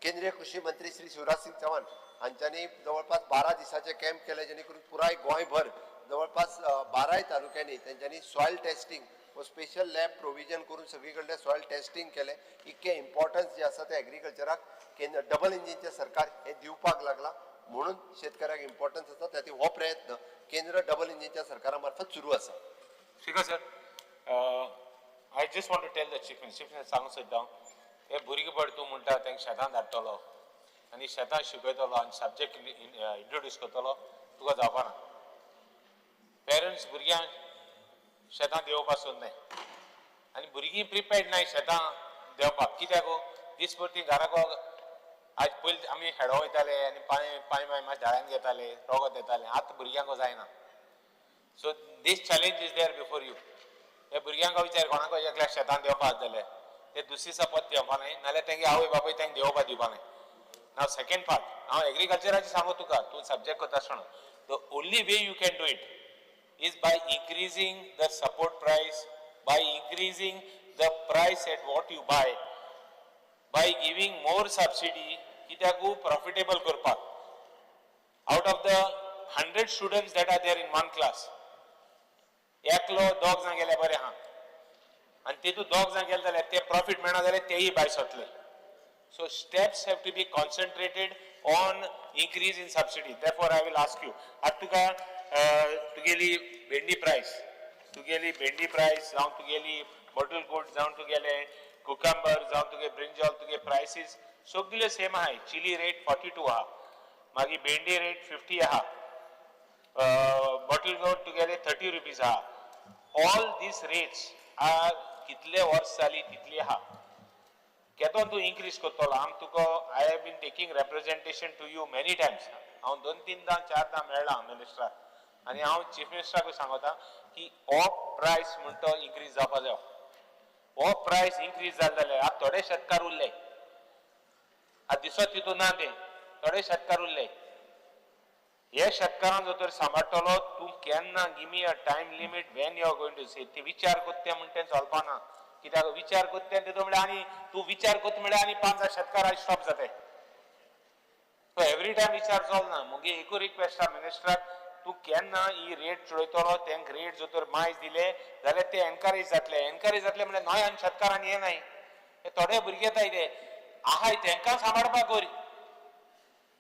केंद्रीय कृषी मंत्री श्री शिवराज सिंग चौहान हांच्यांनी जवळपास 12 दिसाचे कॅम्प केले जेणे करून पुराय गोंयभर जवळपास 12 तालुक्यांनी तेंच्यांनी सॉयल टेस्टिंग व स्पेशल लॅब प्रोविजन करून सगळी कडले सॉयल टेस्टिंग केले इतके इम्पॉर्टन्स जे आसा ते एग्रीकल्चराक केंद्र डबल इंजिनचे सरकार हे दिवपाक लागला म्हणून शेतकऱ्याक इम्पॉर्टन्स आसा त्या हो प्रयत्न केंद्र डबल इंजिनच्या सरकारा मार्फत सुरू आसा Speaker sir, I just want to tell the chief minister सांगूंक सोदता हे भुरगे पड तूं म्हणटा तांकां शेतांत धाडटलो आनी शेतांत शिकयतलो आनी सब्जेक्ट इंट्रोड्यूस करतलो तुका जावपा ना पेरंट्स भुरग्यांक शेतांत येवपाक सोदनाय आनी भुरगीं प्रिपेर्ड नाय शेतांत देंवपाक कित्याक दिसभर ती घराक आज पयलीं आमी हेडो वयताले आनी पांय मातशे झाडांत घेताले रोगत येताले आतां भुरग्यांक जायना so this challenge is there before you हे भुरग्यांक विचार कोणाक एकल्याक शेतांत देंवपाक जाले ते दुसरे दिसा परत देंवपा न्हय नाल्यार तेंगे आवय बापूय तांकां देंवपाक दिवपा न्हय नाव सेकंड पार्ट हांव एग्रीकल्चराचें सांगू तुका तूं सब्जेक्ट करता आसतना the only way you can do it is by increasing the support price, by increasing the price at what you buy, by giving more subsidy, kityaku profitable korpak. Out of the 100 students that are there in one class, एकलो दोग जाण गेले बरे हा आणि तेतू दोग जाण गेले जाल्यार ते प्रॉफिट मेळना जाल्यार तेही भायर सरतले so steps have to be concentrated on increase in subsidy therefore I will ask you atuka तुगेली भेंडी प्राइस जावन तुगेली बॉटल गोड जावन तुगेले कुकंबर जावन तुगे ब्रिंजॉल तुगे प्राइसीस सगळे सेम आहाय चिली रेट 42 आहा मागीर भेंडी रेट 50 आहा बॉटल गोड तुगेले 30 रुपीज आहा ऑल दीस रेट्स आर कितले वर्स जाली तितली आहा केदोन तूं इन्क्रीज करतलो आम तुका I have been taking representation to you many times हांव 2-3 4 मेळ्ळा मिनिस्टराक आनी हांव चीफ मिनिस्टराकूय सांगता की हो प्रायस म्हणटा तो इन्क्रीज जावपा जाय हो प्रायस इन्क्रीज जाले जाल्यार आतां थोडे शेतकार उरले आतां दिसत तितून ना ते थोडे शेतकार उरले हे शेतकारांक जर तर सांबाळटलो तूं केन्ना give me a time limit when you are going to say ते विचार करता म्हणटा चलपाना कित्याक विचार करता तेदो म्हळ्यार आनी तूं विचार करता म्हळ्यार आनी 5 शेतकार स्टॉप जाताय सो एवरी टायम विचार चलना मुगे एकूच रिक्वेस्ट आहा मिनिस्टराक तूं केन्ना ही रेट चडयतलो तेंक रेट जर तर मायज दिले जाल्यार ते एनकरेज जातले म्हळ्यार न्हय शेतकारांनी हे नाही हे थोडे भुरगे येताय ते आहाय तेंकां सांबाळपाक कोर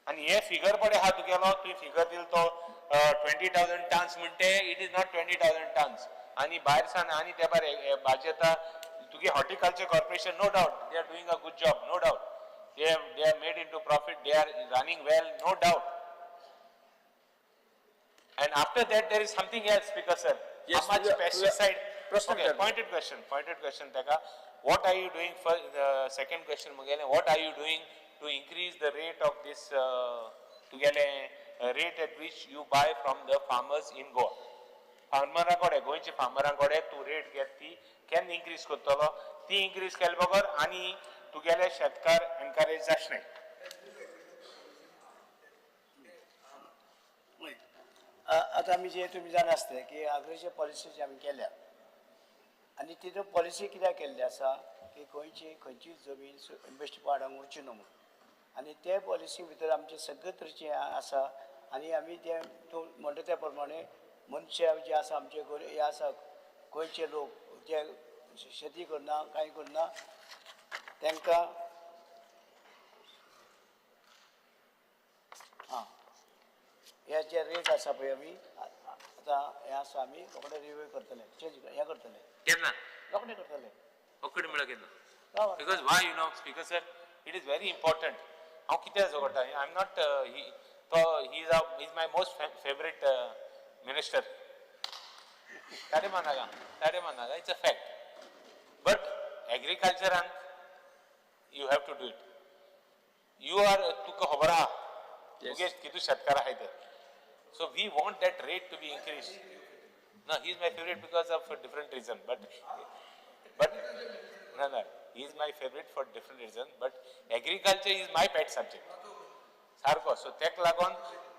आनी हे फिगर पडे आहा तुगेलो तुवें फिगर दिलो तो 20,000 टन्स म्हणटे इट इज नॉट 20,000 टन्स आनी भायर सान आनी त्या भायर भाजी येता तुगे horticulture corporation no doubt they are doing a good job no doubt they have made into profit, they are running well, no doubt. And after that there is something else, Speaker sir. Yes, how much pesticide? Okay, Question. pointed question, Taka. What are you doing for the second question, Mugale? What are you doing to increase the rate of this, rate at which you buy from the farmers in Goa? Farmerankode, goinche farmerankode, to rate get ती can increase करतलो, ती increase केले बगर आणि तुगेले शेतकार encourage जाशनाय. आता आमी जे तुमी जाणा आसता की अग्रिकल्चर पॉलिसी जी आमी केल्या आनी तितून पॉलिसी कित्याक केल्ली आसा की खंयची जमीन बेश्टी पाडांक उरची न्हू म्हणून आनी ते पॉलिसी भितर आमचे सगळे तरेचे आसा आनी आमी ते तूं म्हणटा त्या प्रमाणे मनशां जे आसा आमचे हे आसा गोंयचे लोक जे शेती करना कांय करना तांकां हे जे रेट आसा पळय आमी आतां हे आसा आमी रोखडे रिव्यू करतले चेंज हे करतले केन्ना रोखडे करतले ओकडी म्हळ्यार केन्ना because why you know speaker sir it is very important हांव कित्याक झगडटा I am not he is my most favorite minister Tade मानागा it's a fact but agriculture you have to do it. You are तुका खबर आहा तुगे कितू शेतकार आहाय ते. So we want that rate to be increased. No, he is my favorite because of a different reason. But no, he is my favorite for different reason. But agriculture is my pet subject. Sarko. So tek lagon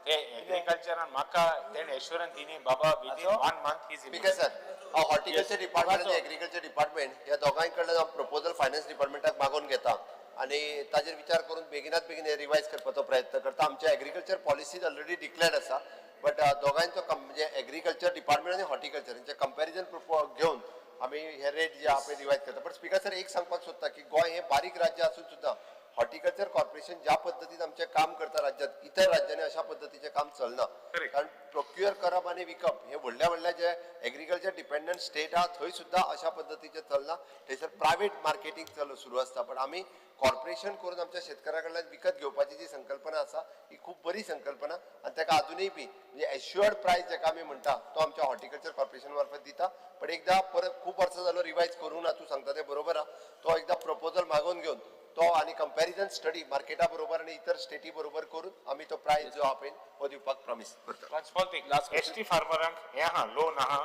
ते agriculture and म्हाका then assurance दिनी बाबा within 1 month he is Speaker sir, horticulture department आणि agriculture department ह्या दोगांकडल्यान proposal finance डिपार्टमेंटाक मागून घेता आणि ताजेर विचार करून बेगिनात बेगीन रिवायज करपाचो प्रयत्न करता. आमच्या एग्रीकल्चर पॉलिसीज ऑलरेडी डिक्लेअर्ड आसा बट दोगांचो म्हणजे एग्रीकल्चर डिपार्टमेंट आणि हॉर्टिकल्चर हेंचे कंपॅरिजन घेवन आमी हे रेट जे आहा पळय रिवायज करता. बट स्पीकर सर एक सांगपाक सोदता की गोंय हे बारीक राज्य असून सुद्धा हॉर्टिकल्चर कॉर्पोरेशन ज्या पद्धतीन आमचे काम करता राज्यात इतर राज्यांनी अशा पद्धतीचे काम चलना. कारण प्रोक्युअर करप आणि विकप हे व्हडल्या जे एग्रीकल्चर डिपेंडंट स्टेट आहा थंय सुद्धा अशा पद्धतीचे चलना. थंयसर प्रायवेट मार्केटिंग सुरू असता. पण आम्ही कॉर्पोरेशन करून आमच्या शेतकऱ्या कडल्यान विकत घेवपाची जी संकल्पना आसा ही खूप बरी संकल्पना आणि ताका अजूनही बी म्हणजे एश्युअर्ड प्राइस जेका आमी म्हणटा तो आमच्या हॉर्टिकल्चर कॉर्पोरेशन मार्फत दिता. पण एकदा परत खूप वर्ष झालो रिवायज करू ना तू सांगता ते बरोबर आहा. तो एकदा प्रपोजल मागून घेऊन तो आणि कंपॅरिजन स्टडी मार्केटा बरोबर आणि इतर स्टेटी बरोबर करून आम्ही तो प्राइस जो आपण हो दिवपाक प्रॉमिस करता. one small thing ST farmerank हे आहा लोन आहा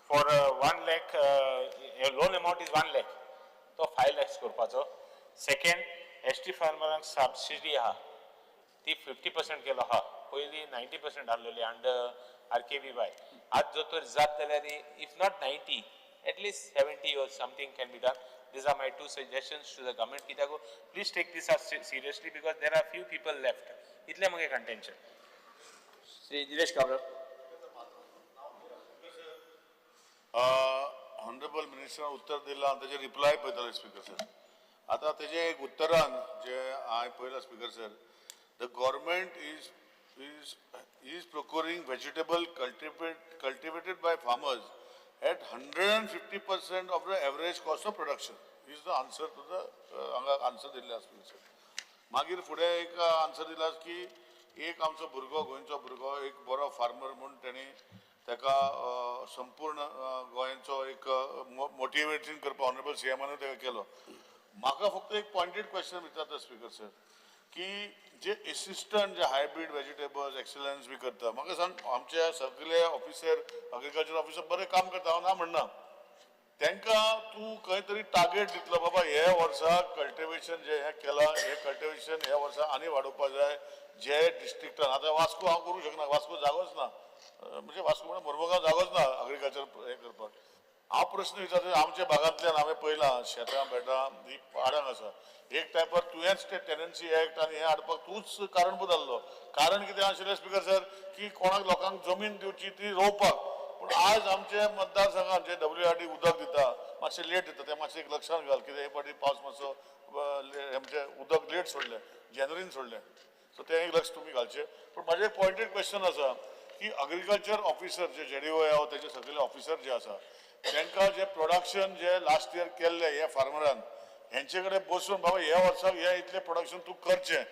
for 1 lakh loan amount is 1 lakh तो 5 lakhs करपाचो. सेकंड ST farmerank सबसिडी आहा ती 50% केलो आहा. पयली 90% आसलेली अंडर RKVY. आज जो तर जात जाल्यार if not 90 at least 70 or something can be done. These are my 2 suggestions to the government. Kitago, please take this as seriously because there are few people left. इतले मगे contention. Shri Dinesh Kabra. Honourable minister उत्तर दिला आणि त्याचे reply पळयताले speaker sir. आता त्याचे एक उत्तरान जे हांवें पळयला speaker sir the government is procuring vegetable cultivated by farmers at 150% of the average cost of production is the answer to the answer दिल्ले स्पीकर सर. मागीर फुडें एक आन्सर दिला की एक आमचो भुरगो गोंयचो भुरगो एक बरो फार्मर म्हणून तेणी ताका संपूर्ण गोंयचो एक मोटिवेशन करपाक ऑनरेबल सीएमान ताका केलो. म्हाका फक्त एक पॉइंटेड क्वेश्चन विचारता स्पीकर सर की जे असिस्टंट जे हायब्रीड व्हेजिटेबल्स एक्सलन्स बी करता म्हाका सांग आमचे सगळे ऑफिसर एग्रीकल्चर ऑफिसर बरें काम करता हांव ना म्हणना तांकां तूं खंय तरी टार्गेट दितलो बाबा हे वर्सा कल्टिवेशन जे हे केलां हे कल्टिवेशन हे वर्सा आनी वाडोवपाक जाय. जे डिस्ट्रिक्टान आतां वास्को हांव करूं शकना वास्को जागोच ना म्हणजे वास्को म्हणून मोरमुगांव जागोच ना एग्रीकल्चर हे करपाक. हांव प्रश्न विचारतो आमच्या भागांतल्यान हांवें पळयलां शेतां बेटां ही आडांग आसा एक टायपार तुवेंच ते टेनन्सी एक्ट आनी हें हाडपाक तूंच कारणभूत आसलो कारण कितें आशिल्लें स्पिकर सर की कोणाक लोकांक जमीन दिवची ती रोवपाक पूण आज आमचे मतदारसंघात जे WRD उदक दिता मातशें लेट दिता तें मातशें एक लक्षांत घाल कित्याक हे फावटी पावस मातसो आमचें उदक लेट सोडलें जानेवारीन सोडलें सो तें एक लक्ष तुमी घालचें पूण म्हाजें एक पॉयंटेड क्वेश्चन आसा की अग्रिकल्चर ऑफिसर जे JDO वा तेजे सगळे ऑफिसर जे आसा तांकां जे प्रोडक्शन जे लास्ट इयर केल्लें हे फार्मरान हेंचे कडेन बसून बाबा ह्या वर्साक हे इतलें प्रोडक्शन तूं करचें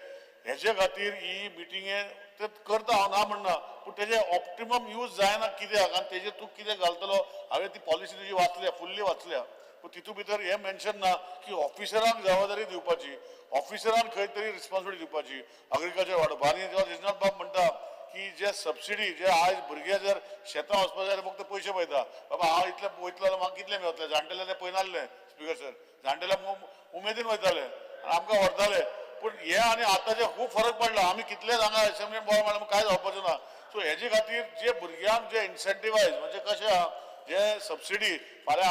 हेजे खातीर ही मिटिंगे ते करता हांव ना म्हणना पूण तेजे ऑप्टिमम यूज जायना कित्याक आनी तेजेर तूं कितें घालतलो हांवें ती पॉलिसी तुजी वाचल्या फुल्ली वाचल्या पूण तितून भितर हें मेन्शन ना की ऑफिसरांक जबाबदारी दिवपाची ऑफिसरान खंय तरी रिस्पॉन्सिबिलिटी दिवपाची अग्रिकल्चर वाडोवपा आनी रिजनल बाब म्हणटा की जे सबसिडी जे आज भुरगे जर शेतां वचपाक जाय फक्त पयशे पळयता बाबा हांव इतले वयतलो जाल्यार म्हाका कितले मेळटले जाणटेले ते पळयनासले स्पिकर सर जाणटेले उमेदीन वयताले आनी आमकां व्हरताले पूण हे आनी आतांचे खूब फरक पडला आमी कितलेच हांगा एसेंब्लीन बोवाळ मारला कांय जावपाचें ना सो हेजे खातीर जे भुरग्यांक जे इन्सेंटिवायज म्हणजे कशें आहा जे सबसिडी फाल्यां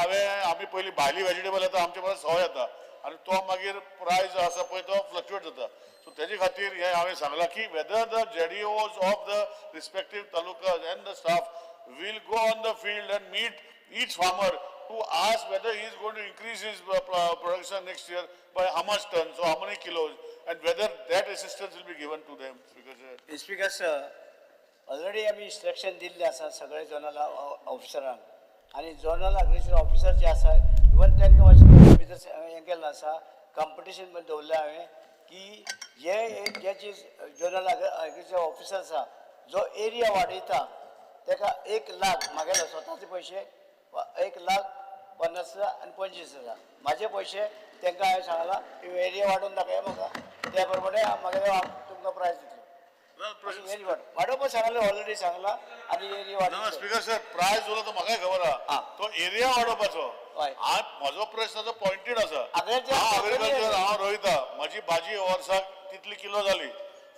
आमी पयलीं भायली वेजिटेबल येता आमचे परस सवाय येता आनी तो मागीर प्रायस आसा पळय तो फ्लक्च्युएट जाता सो तेजे खातीर हे हांवें सांगलां की whether the JDOs of the respective talukas end the staff will go on the field and meet each farmer to ask whether he is going to increase his production next year by how much tons or how many kilos and whether that assistance will be given to them. Speaker sir already आमी instruction दिल्ले आसा सगळे zonal ऑफिसरांक आनी zonal agriculture officer जे आसा even तांकां मातशें भितर हें केल्लें आसा कॉम्पिटिशन पण दवरलें हांवें की जे झोनल अग्रिकल्चर ऑफिसर आसा जो एरिया वाडयता ताका 1 लाख म्हागेले स्वताचे पयशे 1,50,000 आनी 25,000 म्हाजे पयशे तांकां हांवें सांगलां एरिया वाडोवन दाखया म्हाका त्या प्रमाणे म्हागेले तुमकां प्रायस दितलो एरिया वाडोवपाक सांगलें ऑलरेडी सांगलां आनी एरिया वाडोवपाक स्पीकर सर प्रायस उलो तो म्हाकाय खबर आहा तो एरिया वाडोवपाचो आज म्हजो प्रश्न जो पॉयंटेड आसा अग्रिकल्चर हांव रोयता म्हजी भाजी वर्साक तितली किलो जाली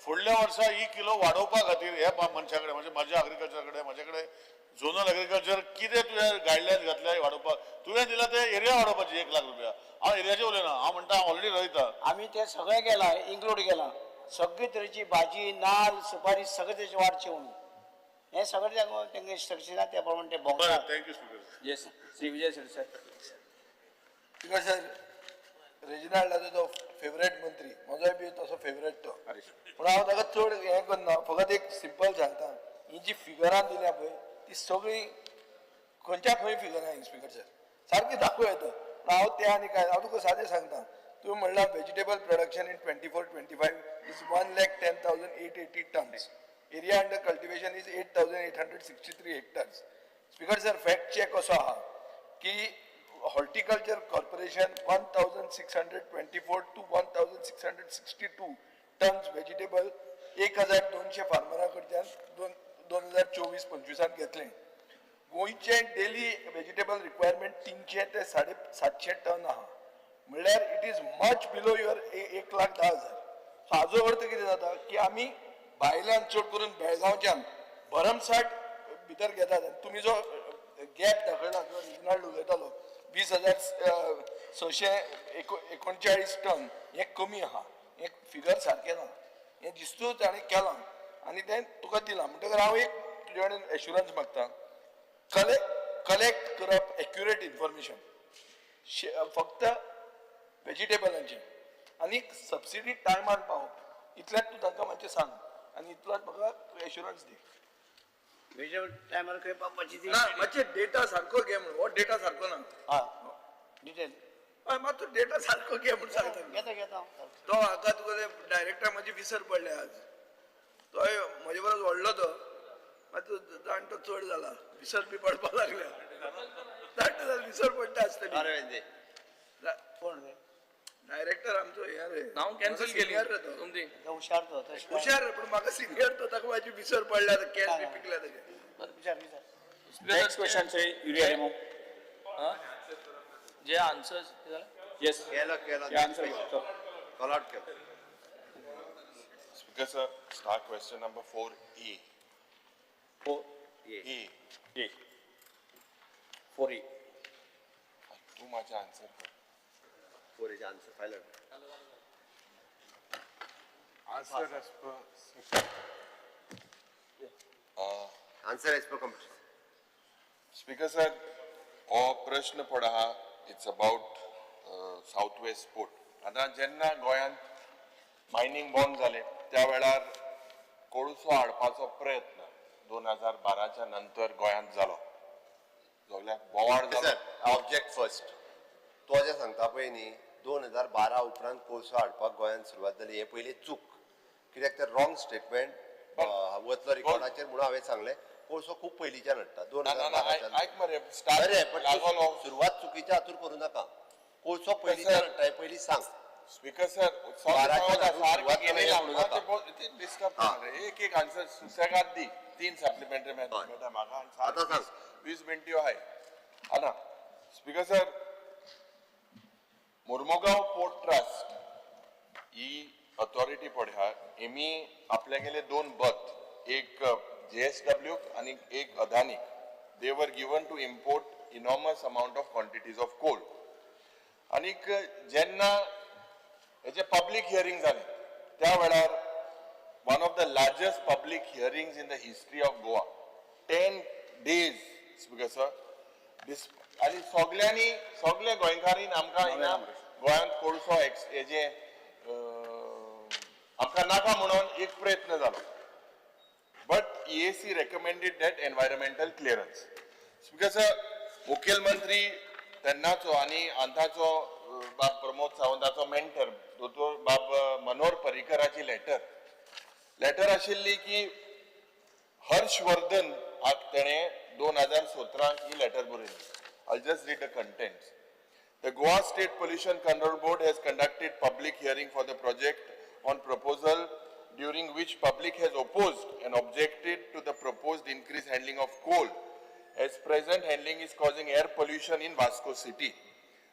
फुडल्या वर्सा ही किलो वाडोवपा खातीर हे मनशा कडेन म्हणजे म्हाज्या अग्रिकल्चर कडेन म्हाजे कडेन झोनल एग्रीकल्चर कितें तुवें गायडलायन्स घातल्या वाडोवपाक तुवें दिला ते एरिया वाडोवपाची 1 लाख रुपया हांव एरियाचे उलयना हांव म्हणटा हांव ऑलरेडी रोयता आमी ते सगळें केलां इन्क्लूड केलां सगळे तरेची भाजी नाल्ल सुपारी सगळे तेचे वाडचे म्हणून हे सगळे तांकां इंस्ट्रक्शनां त्या प्रमाणे ते भोंवता thank you speaker yes Shri Vijay sir speaker sir रेजिनाल्डाचो तो फेवरेट मंत्री म्हजोय बी तसो फेवरेट तो पूण हांव ताका चड हें करना फकत एक सिंपल सांगता ही जी फिगरां दिल्या पळय ती सगळीं खंयच्या खंय फिगरां स्पीकर सर सारकी दाखोव येता पूण हांव ते आनी काय हांव तुका सादें सांगता तुवें म्हणलां vegetable production in 24-25 is 1,10,880 tons area under cultivation is 8,863 hectares speaker sir fact check असो आहा की horticulture corporation 1,624 to 1,662 tons vegetable 1,200 फार्मरां कडच्यान 2024-25 घेतले गोंयचे डेली वेजिटेबल रिक्वायरमेंट 300 ते 750 टन आहा म्हणल्यार it is much below your 1,10,000 so हाजो अर्थ कितें जाता की आमी भायल्यान चड करून बेळगांवच्यान भरमसाट भितर घेतात तुमी जो गॅप दाखयला जो रिजनल उलयतालो 20,639 टन हे कमी आहा हे फिगर सारकें ना हे दिस्तूच ताणें केलां आनी तें तुका दिलां म्हणटकीर हांव एक तुजे कडेन एश्युरन्स मागता कलेक्ट करप एक्युरेट इन्फॉर्मेशन फक्त वेजिटेबलांची आनी सबसिडी टायमान पावप इतलेंच तूं तांकां मातशें सांग आनी इतलोच म्हाका एश्युरन्स दी वेजिटेबल टायमार खंय पावपाची ती ना मातशें डेटा सारको घे म्हणून हो डेटा सारको ना हय डिटेल हय मातसो डेटा सारको घे म्हणून सांगता घेता तो हाका तुका ते डायरेक्टर म्हाजी विसर पडले आज तो म्हजे परस व्हडलो तो मातसो जाणटो चड जाला विसर बी पडपाक लागल्या जाणटो जाल्यार विसर पडटा आसतली कोण रे डायरेक्टर आमचो हे रे नाव कॅन्सल केली रे तो तुमची हुशार तो तशें हुशार रे पूण म्हाका सिनियर तो ताका म्हाजी विसर पडल्या कॅश बी पिकल्या ताचे विचार नेक्स्ट क्वेश्चन से यूरिया रेमो जे आन्सर्स यस केला आंसर Allot केला Speaker sir, start question number 4E. 4 E. ए 4E माझा आन्सर कर. 4A चे answer file. Answer as per Answer as per computer. Speaker sir, हो प्रश्न पड हा it's about south west port. आता जेन्ना गोंयांत मायनिंग बंद जाले त्या वेळार कोळसो हाडपाचो प्रयत्न 2012च्या नंतर गोंयांत जालो. सगळ्याक बोवाळ जालो. Sir, I object first. तो जे सांगता पळय न्ही 2012 उपरांत कोळसो हाडपाक गोंयांत सुरवात जाली हे पयली चूक. कित्याक ते रॉंग स्टेटमेंट वतलो रिकॉर्डाचेर म्हणून हांवें सांगलें. कोळसो खूप पयलींच्यान हाडटा 2012च्यान. ऐक मरे अरे स्टार्ट पण लागलो. सुरवात चुकीच्या हातून करू नका. कोळसो पयलींच्यान हाडटा हे पयली सांग. स्पीकर सर बाराच्या सुरुवात गेलेला म्हणू नका. डिस्टर्ब एक एक आन्सर सुसेगाद दी. 3 सप्लिमेंटरी मेळटा म्हाका. आतां सांग. 20 मिनटी हाय. हाना speaker sir, Mormugao port trust ही अथॉरिटी पळया हेमी आपल्या गेले 2 बथ, एक JSW आणि एक Adani. They are given to import enormous amount of quantities of coal. आनीक जेन्ना हेचे पब्लीक हियरिंग जालें त्या वेळार one of the largest public hearings in the history of Goa. 10 days speaker sir. आनी सगळे गोंयकारीन आमकां हिंगा गोंयांत कोळसो हेजे आमकां नाका म्हणून एक प्रयत्न जालो. But EAC recommended that environmental clearance. Speaker sir, मुखेलमंत्री तेन्नाचो आणि आतांचो बाब प्रमोद सावंताचो मेंटर दोतोर बाब मनोहर पर्रीकराची लेटर आशिल्ली की हर्षवर्धन तेणे 2017 ही लेटर बरयली. I'll just read the contents. The Goa State Pollution Control Board has conducted public hearing for the project on proposal during which public has opposed and objected to the proposed increased handling of coal. As present handling is causing air pollution in Vasco City.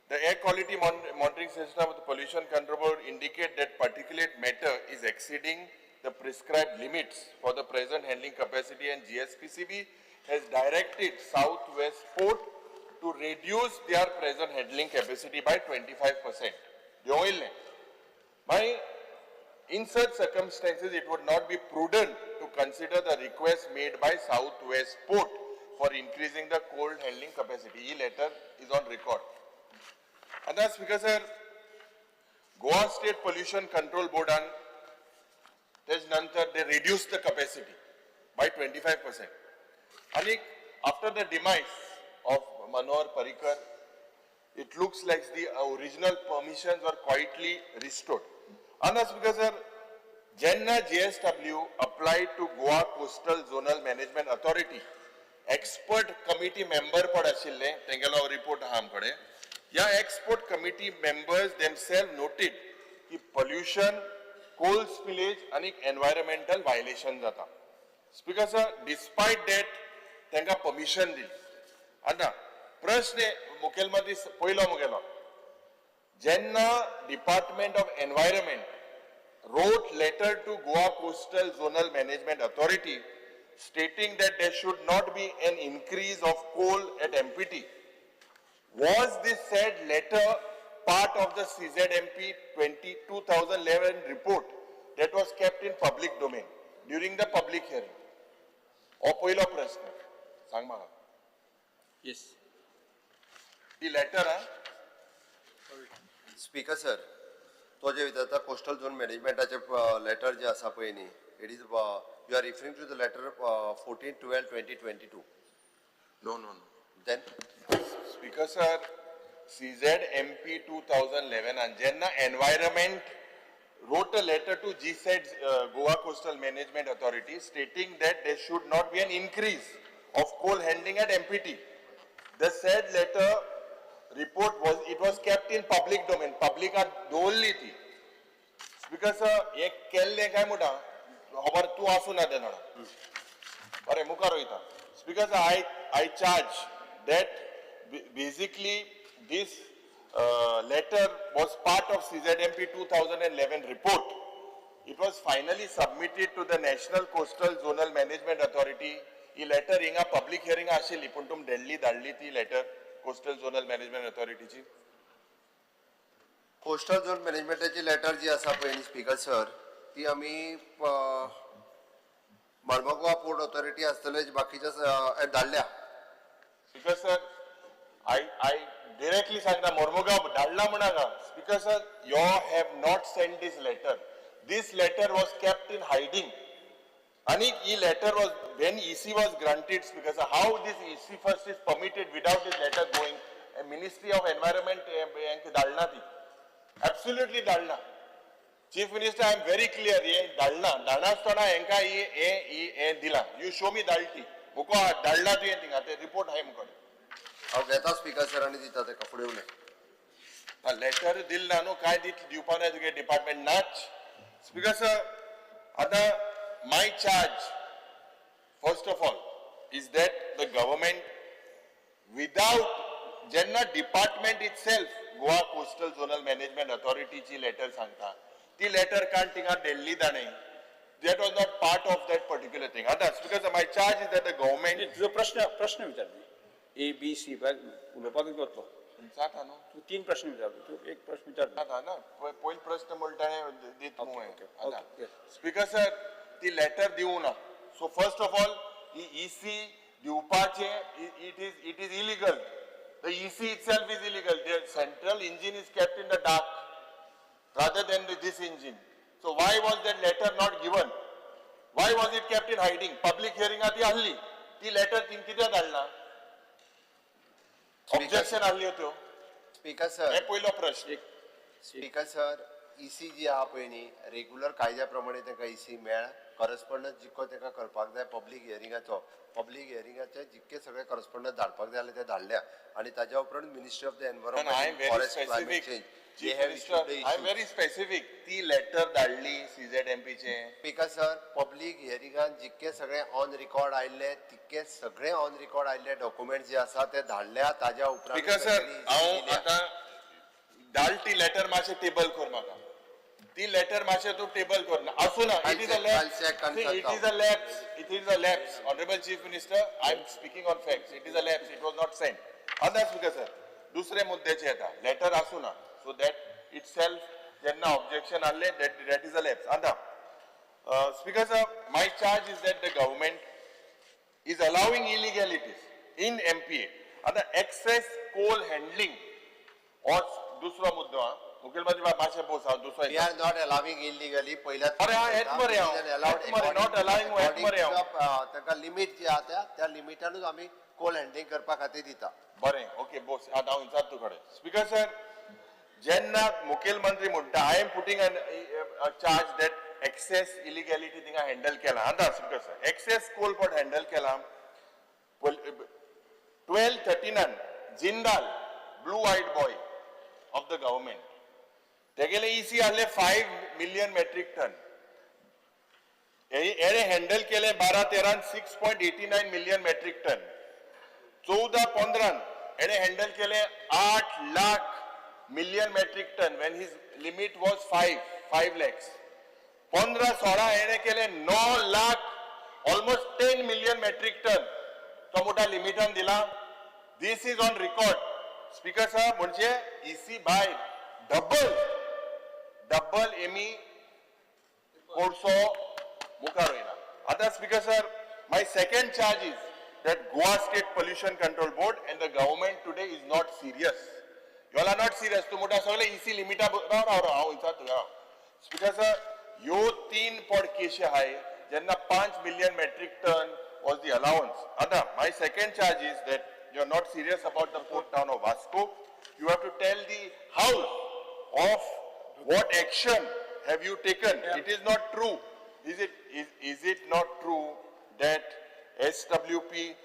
The air quality monitoring system of the Pollution Control Board indicate that particulate matter is exceeding the prescribed limits for the present handling capacity, and GSPCB has directed Southwest Port to reduce their present handling capacity by 25%. In such circumstances, it would not be prudent to consider the request made by Southwest Port for increasing the coal handling capacity. This letter is on record. And that's because, sir, Goa State Pollution Control Board and they reduced the capacity by 25%. And after the demise of Manohar Parrikar, it looks like the original permissions were quietly restored. And that's because, sir, Jenna JSW applied to Goa Coastal Zonal Management Authority. Expert committee member pad ashille, tengelo report ham kade. Ya expert committee members themselves noted ki pollution, coal spillage and environmental violation jata. Speaker sir, despite that, tenga permission dili. Anda, प्रश्न मुखेलमंत्री पहिलो मुगेलो. Jenna Department of Environment wrote letter to Goa Coastal Zonal Management Authority stating that there should not be an increase of coal at MPT. Was this said letter part of the CZMP 2011 report that was kept in public domain during the public hearing? O पहिलो प्रश्न सांग म्हाका. Yes. ती letter speaker sir, तो जे विचारता coastal zone मॅनेजमेंटाचे letter जे आसा पळय न्ही, it is you are referring to the letter 14/12/2022. No. Then Speaker sir, CZMP 2011 and Jenna Environment wrote a letter to GSED, Goa Coastal Management Authority, stating that there should not be an increase of coal handling at MPT. The said letter report was kept in public domain. Public are dolli thi. Speaker sir, ek kelle kai muta hobar tu asu na dena. Are mukaro ita. Speaker sir, I charge that basically this letter was part of CZMP 2011 report. It was finally submitted to the National Coastal Zonal Management Authority. ही letter हिंगा public hearing आशिल्ली पण तुम दिल्ली धाडली ती letter coastal zonal management अथॉरिटीची. Coastal zone मॅनेजमेंटाची letter जी आसा पळय न्ही स्पीकर सर ती आमी माळमोगवा पोर्ट ऑथॉरिटी आसतले बाकीच्या धाडल्या. Speaker sir, I directly सांगता मोर्मुगांव धाडला म्हणाका. Speaker sir, you have not sent this letter. This letter was kept in hiding. And he letter was, when EC was granted, Speaker sir, how this EC first is permitted without this letter going? A Ministry of Environment धाडला ती. Absolutely धाडला. Chief Minister, I am very clear. हे धाडला. धाडनासतना हेंका हे दिला. You show me धाडटी. मुको धाडला तुवें थिंगा ते रिपोर्ट आहे मुकोडे. हांव घेता स्पीकर सर आनी दिता तेका फुडें उलय. लेटर दिला न्हू काय दिवपा ना तुगे डिपार्टमेंट नाच. स्पीकर सर, आतां my charge first of all is that the government without जेन्ना department itself Goa coastal zonal management ऑथॉरिटीची लेटर सांगता ती लेटर काण थिंगा डेल्ली दाणे. That was not part of that particular thing. Others, because my charge is that the government. तुझो प्रश्न विचारली A, B, C उलोवपाकच वतलो. जाता न्हू. तू 3 प्रश्न विचारलो. तू एक प्रश्न विचार. जाता ना. पयलो प्रश्न म्हणटाणे दित Okay. मुवें. स्पीकर सर, ती लेटर दिवं ना. So first of all, EC दिवपाचे it is illegal. The EC itself is illegal. The central engine is kept in the dark rather than this engine. So why was that letter not given? Why was it kept in hiding? Public hearing आती आहली. ती letter तीन कित्याक धाडला? Objection आहली होत्यो. Speaker sir हे पयलो प्रश्न. स्पीकर सर EC जी आहा पळय न्ही रेग्युलर कायद्या प्रमाणे ताका EC मेळ करस्पॉन्डन्स जितको ताका करपाक जाय पब्लीक हियरिंगाचे जितके सगळे करस्पॉन्डन्स धाडपाक जाय आसले ते धाडल्या आनी ताज्या उपरांत ministry of the environment forest climate change I am very specific. ती letter धाडली CZMP चे. स्पीकर सर पब्लीक हियरिंगान जितके सगळे ऑन रिकॉर्ड आयिल्ले तितके सगळे ऑन रिकॉर्ड आयिल्ले डॉक्युमेंट जे आसा ते धाडल्या ताज्या उपरांत स्पीकर सर, हांव आतां धाड ती लेटर मातशें टेबल कर म्हाका. ती लेटर मातशें तूं टेबल कर. आसूं ना. It is a lapse. It is a lapse. Honorable Chief Minister, I am speaking on facts. It is a lapse. It was not sent. Other Speaker sir, दुसरे मुद्द्याचे येता. लेटर आसूं ना. So that itself, jenna objection alle, that is a lapse. Anda, Speaker sir, my charge is that the government is allowing illegalities in MPA. Anda, excess coal handling or dusra mudda, मुखेलमंत्री भाषा पोसा दुसरा. We are not allowing illegally पहिल्याच अरे हा हेच मरे हांव not allowing हेच मरे हांव. ताका लिमिट जी आहा त्या लिमिटानूच आमी कोल हँडलिंग करपा खातीर दिता. बरें, ओके बोस. आतां हांव विचारता तुकडे. स्पीकर सर, जेन्ना मुखेलमंत्री म्हणटा I am putting a charge that excess illegality थिंगा हँडल केला. आतां speaker sir, excess coal port handle केला 1239 Jindal blue white boy of the government तेगेले EC आहले 5 मिलियन मेट्रिक टन. एणे हँडल केले 12-13 6.89 मिलियन मेट्रिक टन. 14-15 एणे हँडल केले 8 lakh million metric ton when his limit was 5 lakhs. 15-16 एणे केले 9 lakh almost 10 million metric ton तो मोठा लिमिटान दिला. This is on record. Speaker साहेब म्हणजे EC बाय डबल एमी कोर्सो मुखार वयना. आता speaker sir, my second charge is that Goa State Pollution Control Board and the government today is not serious. You all are not serious. तू मोठा सगळे EC लिमिटा हांव विचारतो. स्पीकर सर, ह्यो 3 पॉड केशी आहाय जेन्ना 5 million metric ton was the allowance. Ada, my second charge is that you are not serious about the port town of Vasco. You have to tell the house of what action have you taken. It is not true. Is it not true that SWP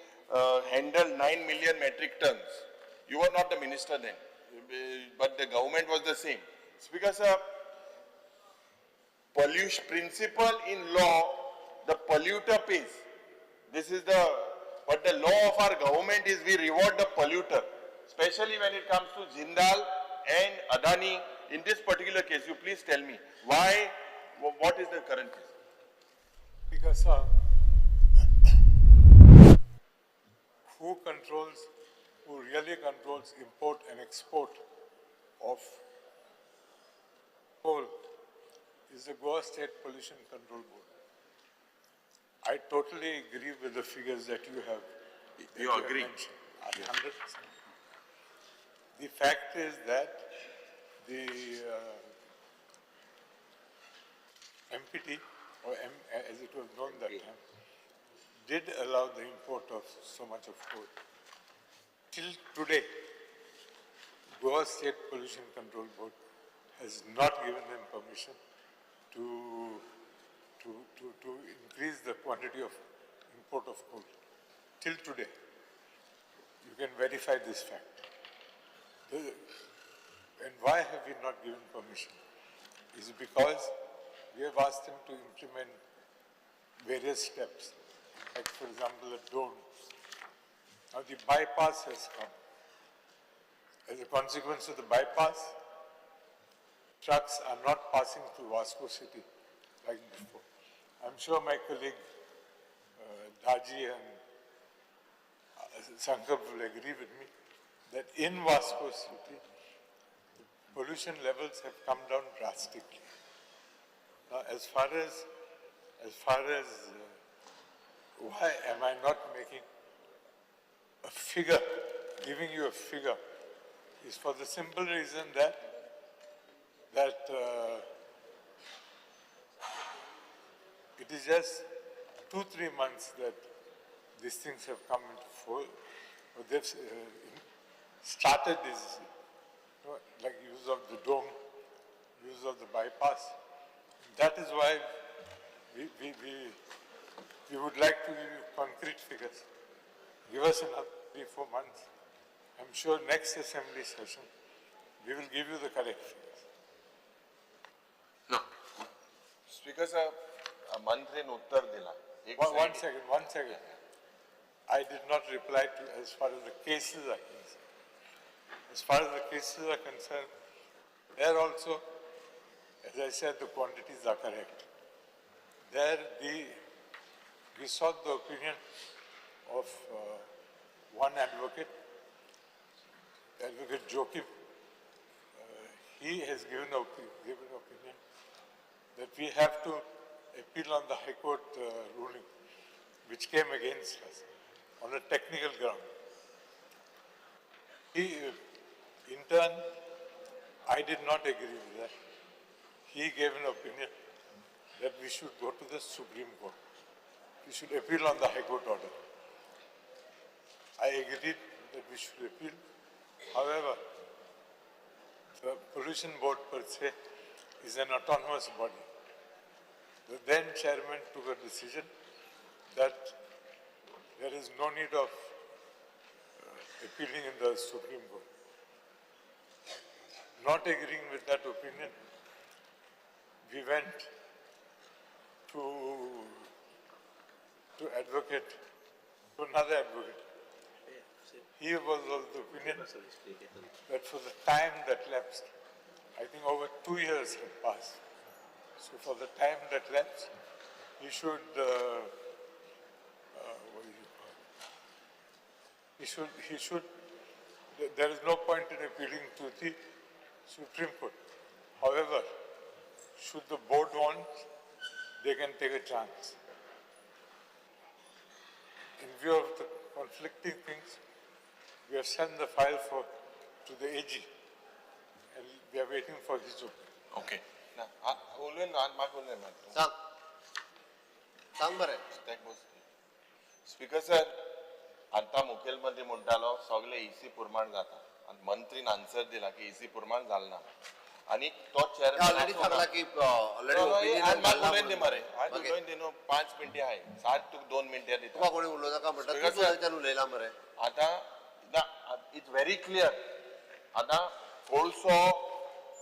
handled 9 million metric tons? You were not the minister then, but the government was the same. Speaker sir, pollution principle in law, the polluter pays. This is but the law of our government is we reward the polluter, especially when it comes to Jindal and Adani. In this particular case, you please tell me why, what is the current case? Because who really controls import and export of coal is the Goa State Pollution Control Board. I totally agree with the figures that you have. You agree? mentioned. 100%. The fact is that the MPT, or as it was known that time, did allow the import of so much of coal. Till today, Goa State Pollution Control Board has not given them permission to increase the quantity of import of coal. Till today. You can verify this fact. And why have we not given permission? Is because we have asked them to implement various steps, like for example a dome. Now the bypass has come. As a consequence of the bypass, trucks are not passing through Vasco City like before. I'm sure my colleague Daji and Sankalp will agree with me that in Vasco City, the pollution levels have come down drastically. Now, as far as why am I not making a figure, giving you a figure, is for the simple reason that it is just 2-3 months that these things have come into force. They've started this, like use of the dome, use of the bypass. That is why we would like to give you concrete figures. Give us another 3-4 months. I'm sure next assembly session, we will give you the correct figures. No. Speaker sir, मंत्रीने उत्तर दिला. One second. I did not reply to as far as the cases are concerned. As far as the cases are concerned, there also, as I said, the quantities are correct. There we sought the opinion of one advocate, Advocate Joachim. He has given an opinion that we have to appeal on the High Court ruling, which came against us on a technical ground. In turn, I did not agree with that. He gave an opinion that we should go to the Supreme Court. We should appeal on the High Court order. I agreed that we should appeal. However, the Pollution Board per se is an autonomous body. The then chairman took a decision that there is no need of appealing in the Supreme Court. Not agreeing with that opinion, we went to another advocate. He was of the opinion that for the time that lapsed, I think over 2 years had passed. So for the time that lapsed, he should, there is no point in appealing to the Supreme Court. However, should the board want, they can take a chance. In view of the conflicting things, we have sent the file to the AG, and we are waiting for his opinion. Okay. सांग बरें. Speaker sir, आता मुखेलमंत्री म्हणटालो सगळे इसी पुरमाण जाता आणि मंत्रीन answer दिला की इसी पुरमाण जाल ना आणि तो ऑलरेडी सांगला की ऑलरेडी ओपिनियन उलोवन दे मरे आज उलोवन दे नो 5 मिनिटे आहे सात तुक 2 मिनिटे दिता तुका कोणी उलोवं नाका म्हणटा तूं त्याच्यान उलयला मरे. आता इट्स व्हेरी क्लियर. आता कोळसो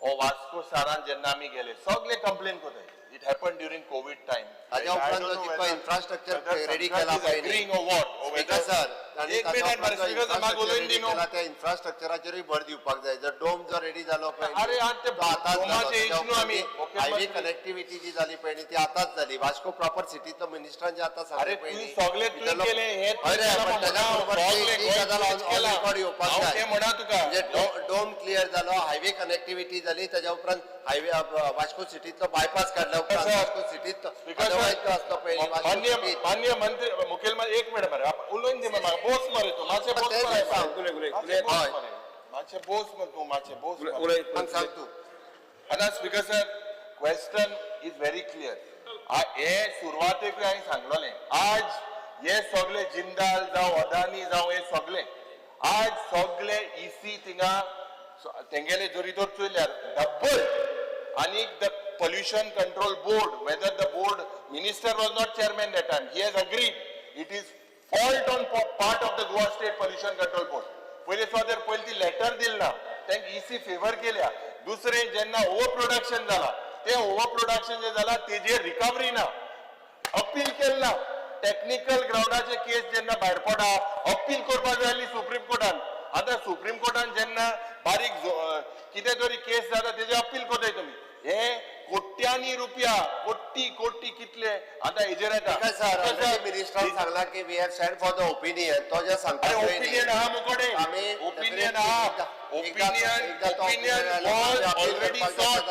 ओ वास्को शारान जेन्ना आमी गेले सगळे कंप्लेन करताय. It happen during Covid time. ताज्या उपरांत कितको इन्फ्रास्ट्रक्चर रेडी केला पाहिजे. agreeing or what? Speaker sir ताणी एक ताचो मिनिट उपरांत जो स्पीकर म्हाका उलोवंक infrastructure दी न्हू. केला त्या इन्फ्रास्ट्रक्चराचेरूय भर दिवपाक जाय जर डोम जो रेडी जालो पळय अरे, आतां ते डोमाचे issue न्हू आमी. हायवे कनेक्टिव्हिटी जी जाली पळय न्ही ती आताच जाली वास्को प्रॉपर सिटींतलो मिनिस्टरान जे आतां सांगलें अरे पळय तुवें न्ही, सगळे तुवें भितरलो- केले हे हय रे, पण ताच्या बरोबर ती गजाल on record येवपाक हांव जाय. ते म्हणा तुका म्हणजे डोम क्लियर जालो हायवे कनेक्टिव्हिटी जाली त्याच्या उपरांत हायवे वास्को सिटीतलो बायपास काडला उपरांत सर, वास्को सिटीत स्पीकर सर, otherwise जो आसलो पळय न्ही, वास्को मान्य सिटीत मान्य मंत्री मुखेलमंत्री एक मिनिट मरे उलोवन दी म्हाका बोस मरे तू मातशें बोस तेच मरे सांग. मातशें बोस हय. मरे मातशें बोस मरे तू मातशें बोस मरे. सांग सांग तू आता speaker sir question is very clear हे सुरवातेक हांवें सांगलोलें आज हे सगळे जिंदाल जावं अदानी जावं हे सगळे आज सगळे इसी थिंगा तेंगेले जरी तर चोयल्यार डबल आणि the pollution control board whether the board minister was not chairman that time he has agreed it is fault on part of the Goa state pollution control board पहिले स्वादर पहिले ती लेटर दिल ना त्यांक इसी फेवर केल्या दुसरे जेन्ना ओव्हर प्रोडक्शन जाला ते ओव्हर प्रोडक्शन जे जाला तेजेर रिकवरी ना अपील केल ना टेक्निकल ग्राउंडाचे केस जेन्ना भायर पडा अपील करपाक जाय आसली सुप्रीम कोर्टान आता सुप्रीम कोर्टान जेन्ना बारीक कितें तरी केस जाता तेजे अपील कोताय तुमी हे कोट्यांनी रुपया कोटी कितले आता हेजेर येता सर मिनिस्टरान सांगला की we have send for the opinion तो जे सांगता ओपिनियन आहा मुकोडे आमी ओपिनियन आहा ओपिनियन वॉज ऑलरेडी सॉट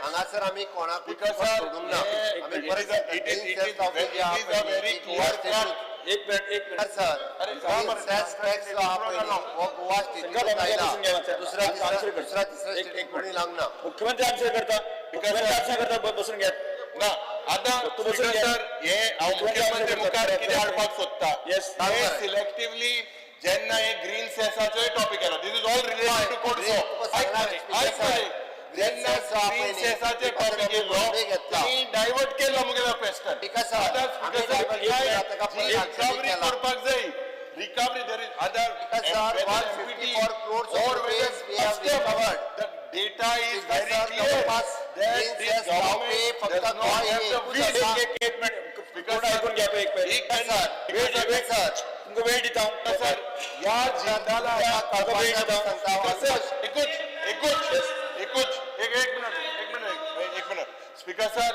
हांगासर आमी कोणाक Because, sir, सोडूंक ना आमी परत it is a very clear cut. एक मिनिट सर अरे, सेस टॅक्स जो आहा पळय न्ही, हो गोवा स्टेटीतूच आयला दुसऱ्या तिसऱ्या स्टेटीत लागना मुख्यमंत्री आन्सर करता मुख्यमंत्री आन्सर करता बसून घ्या ना आता बसून घ्या. सर हे हांव मुख्यमंत्री मुखार कितें हाडपाक सोदता Yes. हे सिलेक्टिवली जेन्ना हे ग्रीन सेसाचोय टॉपिक येलो this is all related to court जेन्ना ग्रीन सेसाचे टॉपिक येलो तुम्ही डायवर्ट केलो मुगेलो क्वेश्चन Because, sir, आमी divert केला, ताका परत answer रिकवरी केला. करपाक जाय recovery there is other Because, sir, 154 crores of rupees we have recovered. the data is Because, very sir, clear जवळपास that green this cess government गावपे फक्त does not have the Goa will. एक minute पूर्ण ऐकून घ्या एक मिनिट सर सर तुमको वेळ दिता सर या जिंदाला एक मिनिट स्पीकर सर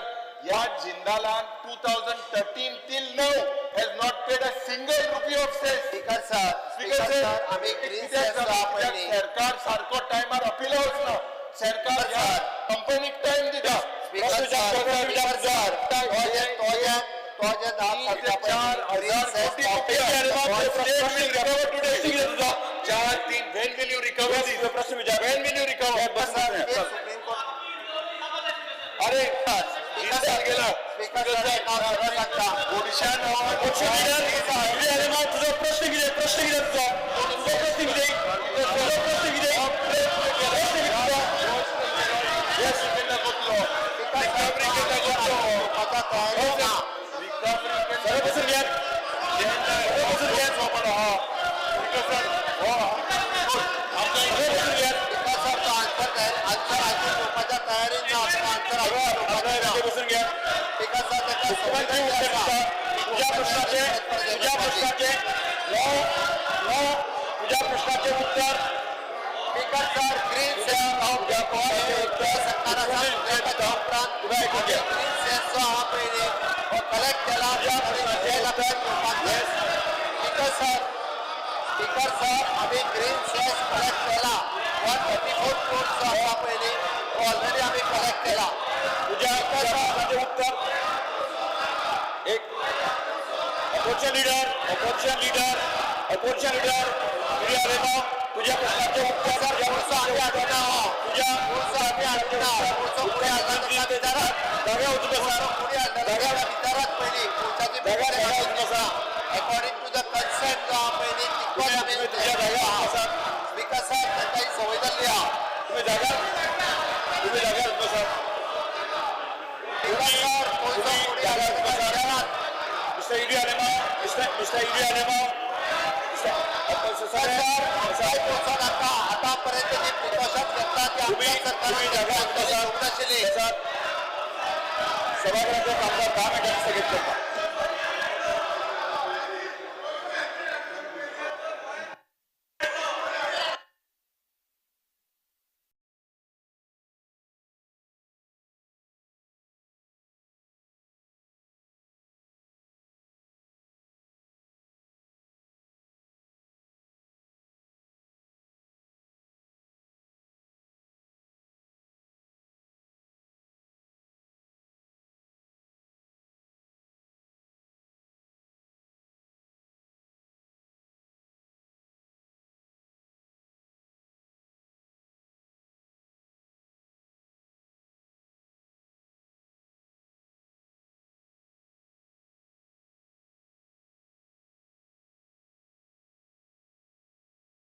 या जिंदालान 2013 till now has not paid a single rupee of cess. Speaker sir आमी ग्रीन सेस जो आहा पळय न्ही, सरकार सारको टायमार अपील वचना सरकार या कंपनीक टाइम दिता स्पीकर सर तो जे दाब सांगता पळय green cess When will you recover this? When will you recover? Supreme Court अरे स्पीकर गेला स्पीकर सर एक हांव सरळ सांगता ओडिशा तुझा प्रश्न किती तुझा प्रश्न किती बसून घ्या बसून घ्या बसून घ्या तुझ्या प्रश्नाचे उत्तर स्पीकर सर आम्ही ग्रीन सेस कलेक्ट केला 134 crores जो आसा पळय न्ही तो ऑलरेडी आम्ही कलेक्ट केला तुझ्या प्रश्नाचे उत्तर एक अपोजिशन लीडर तुझ्या रेमा तुझ्या प्रश्नाचे उत्तर आम्ही आडवणार पुढे जागा होती सर विचारात पहिली अकॉर्डिंग टू द कन्सेंट जो आहा पळय न्ही तितकोच आमी तुझ्या जागा सर स्पीकर सर तांकां ही संवय जाल्ली आहा तुम्ही जागा होतो सर मिस्टर ईडी आलेमा आतापर्यंत जी प्रिकॉशन घेतला ती आमच्या सरकारने सभागृहाचे कामकाज 10 मिनिटांनी स्थगित करता